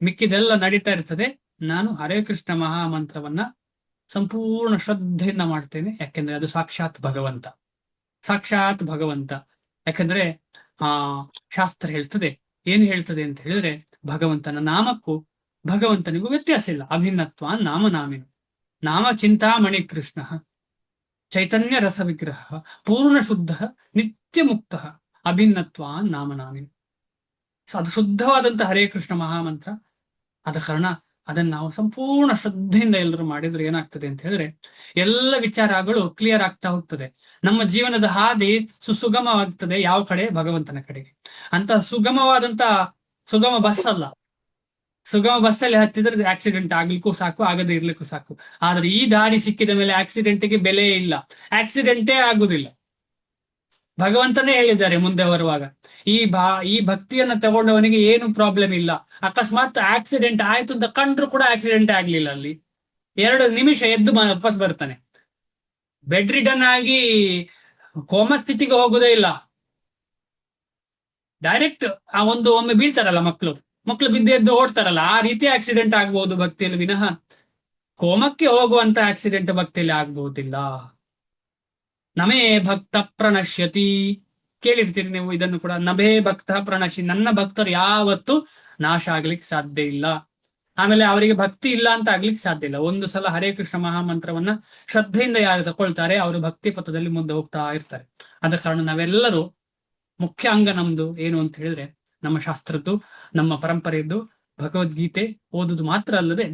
Speaker 1: ಮಿಕ್ಕಿದೆಲ್ಲ ನಡೀತಾ ಇರ್ತದೆ. ನಾನು ಹರೇ ಕೃಷ್ಣ ಮಹಾಮಂತ್ರವನ್ನ ಸಂಪೂರ್ಣ ಶ್ರದ್ಧೆಯಿಂದ ಮಾಡ್ತೇನೆ, ಯಾಕೆಂದ್ರೆ ಅದು ಸಾಕ್ಷಾತ್ ಭಗವಂತ. ಸಾಕ್ಷಾತ್ ಭಗವಂತ. ಯಾಕಂದ್ರೆ ಆ ಶಾಸ್ತ್ರ ಹೇಳ್ತದೆ, ಏನ್ ಹೇಳ್ತದೆ ಅಂತ ಹೇಳಿದ್ರೆ, ಭಗವಂತನ ನಾಮಕ್ಕೂ ಭಗವಂತನಿಗೂ ವ್ಯತ್ಯಾಸ ಇಲ್ಲ. ಅಭಿನ್ನತ್ವ ನಾಮ ನಾಮಿನು. ನಾಮ ಚಿಂತಾಮಣಿ ಕೃಷ್ಣ ಚೈತನ್ಯ ರಸ ವಿಗ್ರಹ ಪೂರ್ಣ ಶುದ್ಧ ನಿತ್ಯ ಮುಕ್ತ ಅಭಿನ್ನತ್ವ ನಾಮ ನಾಮಿನು. ಸೊ ಅದು ಶುದ್ಧವಾದಂತಹ ಹರೇ ಕೃಷ್ಣ ಮಹಾಮಂತ್ರ. ಆದ ಕಾರಣ ಅದನ್ನ ನಾವು ಸಂಪೂರ್ಣ ಶ್ರದ್ಧೆಯಿಂದ ಎಲ್ಲರೂ ಮಾಡಿದ್ರೆ ಏನಾಗ್ತದೆ ಅಂತ ಹೇಳಿದ್ರೆ, ಎಲ್ಲ ವಿಚಾರಗಳು ಕ್ಲಿಯರ್ ಆಗ್ತಾ ಹೋಗ್ತದೆ. ನಮ್ಮ ಜೀವನದ ಹಾದಿ ಸುಸುಗಮವಾಗ್ತದೆ. ಯಾವ ಕಡೆ? ಭಗವಂತನ ಕಡೆಗೆ. ಅಂತ ಸುಗಮ ಬಸ್ ಅಲ್ಲ. ಸುಗಮ ಬಸ್ಸಲ್ಲಿ ಹತ್ತಿದ್ರೆ ಆಕ್ಸಿಡೆಂಟ್ ಆಗ್ಲಿಕ್ಕೂ ಸಾಕು, ಆಗದೆ ಇರ್ಲಿಕ್ಕೂ ಸಾಕು. ಆದ್ರೆ ಈ ದಾರಿ ಸಿಕ್ಕಿದ ಮೇಲೆ ಆಕ್ಸಿಡೆಂಟ್ಗೆ ಬೆಲೆ ಇಲ್ಲ, ಆಕ್ಸಿಡೆಂಟೇ ಆಗುದಿಲ್ಲ. ಭಗವಂತನೇ ಹೇಳಿದ್ದಾರೆ ಮುಂದೆ ಬರುವಾಗ, ಈ ಭಕ್ತಿಯನ್ನ ತಗೊಂಡವನಿಗೆ ಏನು ಪ್ರಾಬ್ಲಮ್ ಇಲ್ಲ. ಅಕಸ್ಮಾತ್ ಆಕ್ಸಿಡೆಂಟ್ ಆಯ್ತು ಅಂತ ಕಂಡ್ರು ಕೂಡ ಆಕ್ಸಿಡೆಂಟ್ ಆಗ್ಲಿಲ್ಲ, ಅಲ್ಲಿ 2 ನಿಮಿಷ ಎದ್ದು ವಾಪಸ್ ಬರ್ತಾನೆ. ಬೆಡ್ ರಿಡನ್ ಆಗಿ ಕೋಮಾ ಸ್ಥಿತಿಗೆ ಹೋಗುದೇ ಇಲ್ಲ. ಡೈರೆಕ್ಟ್ ಒಮ್ಮೆ ಬೀಳ್ತಾರಲ್ಲ ಮಕ್ಕಳು ಬಿದ್ದು ಎದ್ದು ಓಡ್ತಾರಲ್ಲ, ಆ ರೀತಿ ಆಕ್ಸಿಡೆಂಟ್ ಆಗ್ಬಹುದು ಭಕ್ತಿಯಲ್ಲಿ, ವಿನಃ ಕೋಮಕ್ಕೆ ಹೋಗುವಂತ ಆಕ್ಸಿಡೆಂಟ್ ಭಕ್ತಿಯಲ್ಲಿ ಆಗ್ಬಹುದಿಲ್ಲ. ನಮೇ ಭಕ್ತ ಪ್ರಣಶ್ಯತಿ, ಕೇಳಿರ್ತೀರಿ ನೀವು ಇದನ್ನು ಕೂಡ. ನಭೇ ಭಕ್ತ ಪ್ರಣಶಿ, ನನ್ನ ಭಕ್ತರು ಯಾವತ್ತೂ ನಾಶ ಆಗ್ಲಿಕ್ಕೆ ಸಾಧ್ಯ ಇಲ್ಲ. ಆಮೇಲೆ ಅವರಿಗೆ ಭಕ್ತಿ ಇಲ್ಲ ಅಂತ ಆಗ್ಲಿಕ್ಕೆ ಸಾಧ್ಯ ಇಲ್ಲ. ಒಂದು ಸಲ ಹರೇ ಕೃಷ್ಣ ಮಹಾಮಂತ್ರವನ್ನ ಶ್ರದ್ಧೆಯಿಂದ ಯಾರು ತಗೊಳ್ತಾರೆ, ಅವರು ಭಕ್ತಿ ಪಥದಲ್ಲಿ ಮುಂದೆ ಹೋಗ್ತಾ ಇರ್ತಾರೆ. ಆದ ಕಾರಣ ನಾವೆಲ್ಲರೂ ಮುಖ್ಯ ಅಂಗ ನಮ್ದು ಏನು ಅಂತ ಹೇಳಿದ್ರೆ, ನಮ್ಮ ಶಾಸ್ತ್ರದ್ದು, ನಮ್ಮ ಪರಂಪರೆಯದ್ದು ಭಗವದ್ಗೀತೆ ಓದುದು ಮಾತ್ರ ಅಲ್ಲದೆ,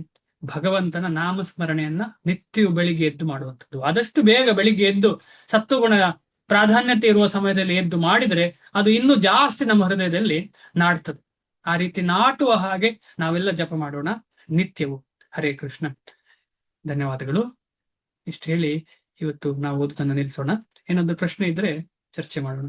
Speaker 1: ಭಗವಂತನ ನಾಮಸ್ಮರಣೆಯನ್ನ ನಿತ್ಯವೂ ಬೆಳಿಗ್ಗೆ ಎದ್ದು ಮಾಡುವಂಥದ್ದು. ಆದಷ್ಟು ಬೇಗ ಬೆಳಿಗ್ಗೆ ಎದ್ದು ಸತ್ವಗುಣ ಪ್ರಾಧಾನ್ಯತೆ ಇರುವ ಸಮಯದಲ್ಲಿ ಎದ್ದು ಮಾಡಿದ್ರೆ ಅದು ಇನ್ನೂ ಜಾಸ್ತಿ ನಮ್ಮ ಹೃದಯದಲ್ಲಿ ನಾಡ್ತದೆ. ಆ ರೀತಿ ನಾಟುವ ಹಾಗೆ ನಾವೆಲ್ಲ ಜಪ ಮಾಡೋಣ ನಿತ್ಯವೂ. ಹರೇ ಕೃಷ್ಣ. ಧನ್ಯವಾದಗಳು. ಇಷ್ಟು ಹೇಳಿ ಇವತ್ತು ನಾವು ಓದುವುದನ್ನು ನಿಲ್ಲಿಸೋಣ. ಏನಾದ್ರು ಪ್ರಶ್ನೆ ಇದ್ರೆ ಚರ್ಚೆ ಮಾಡೋಣ.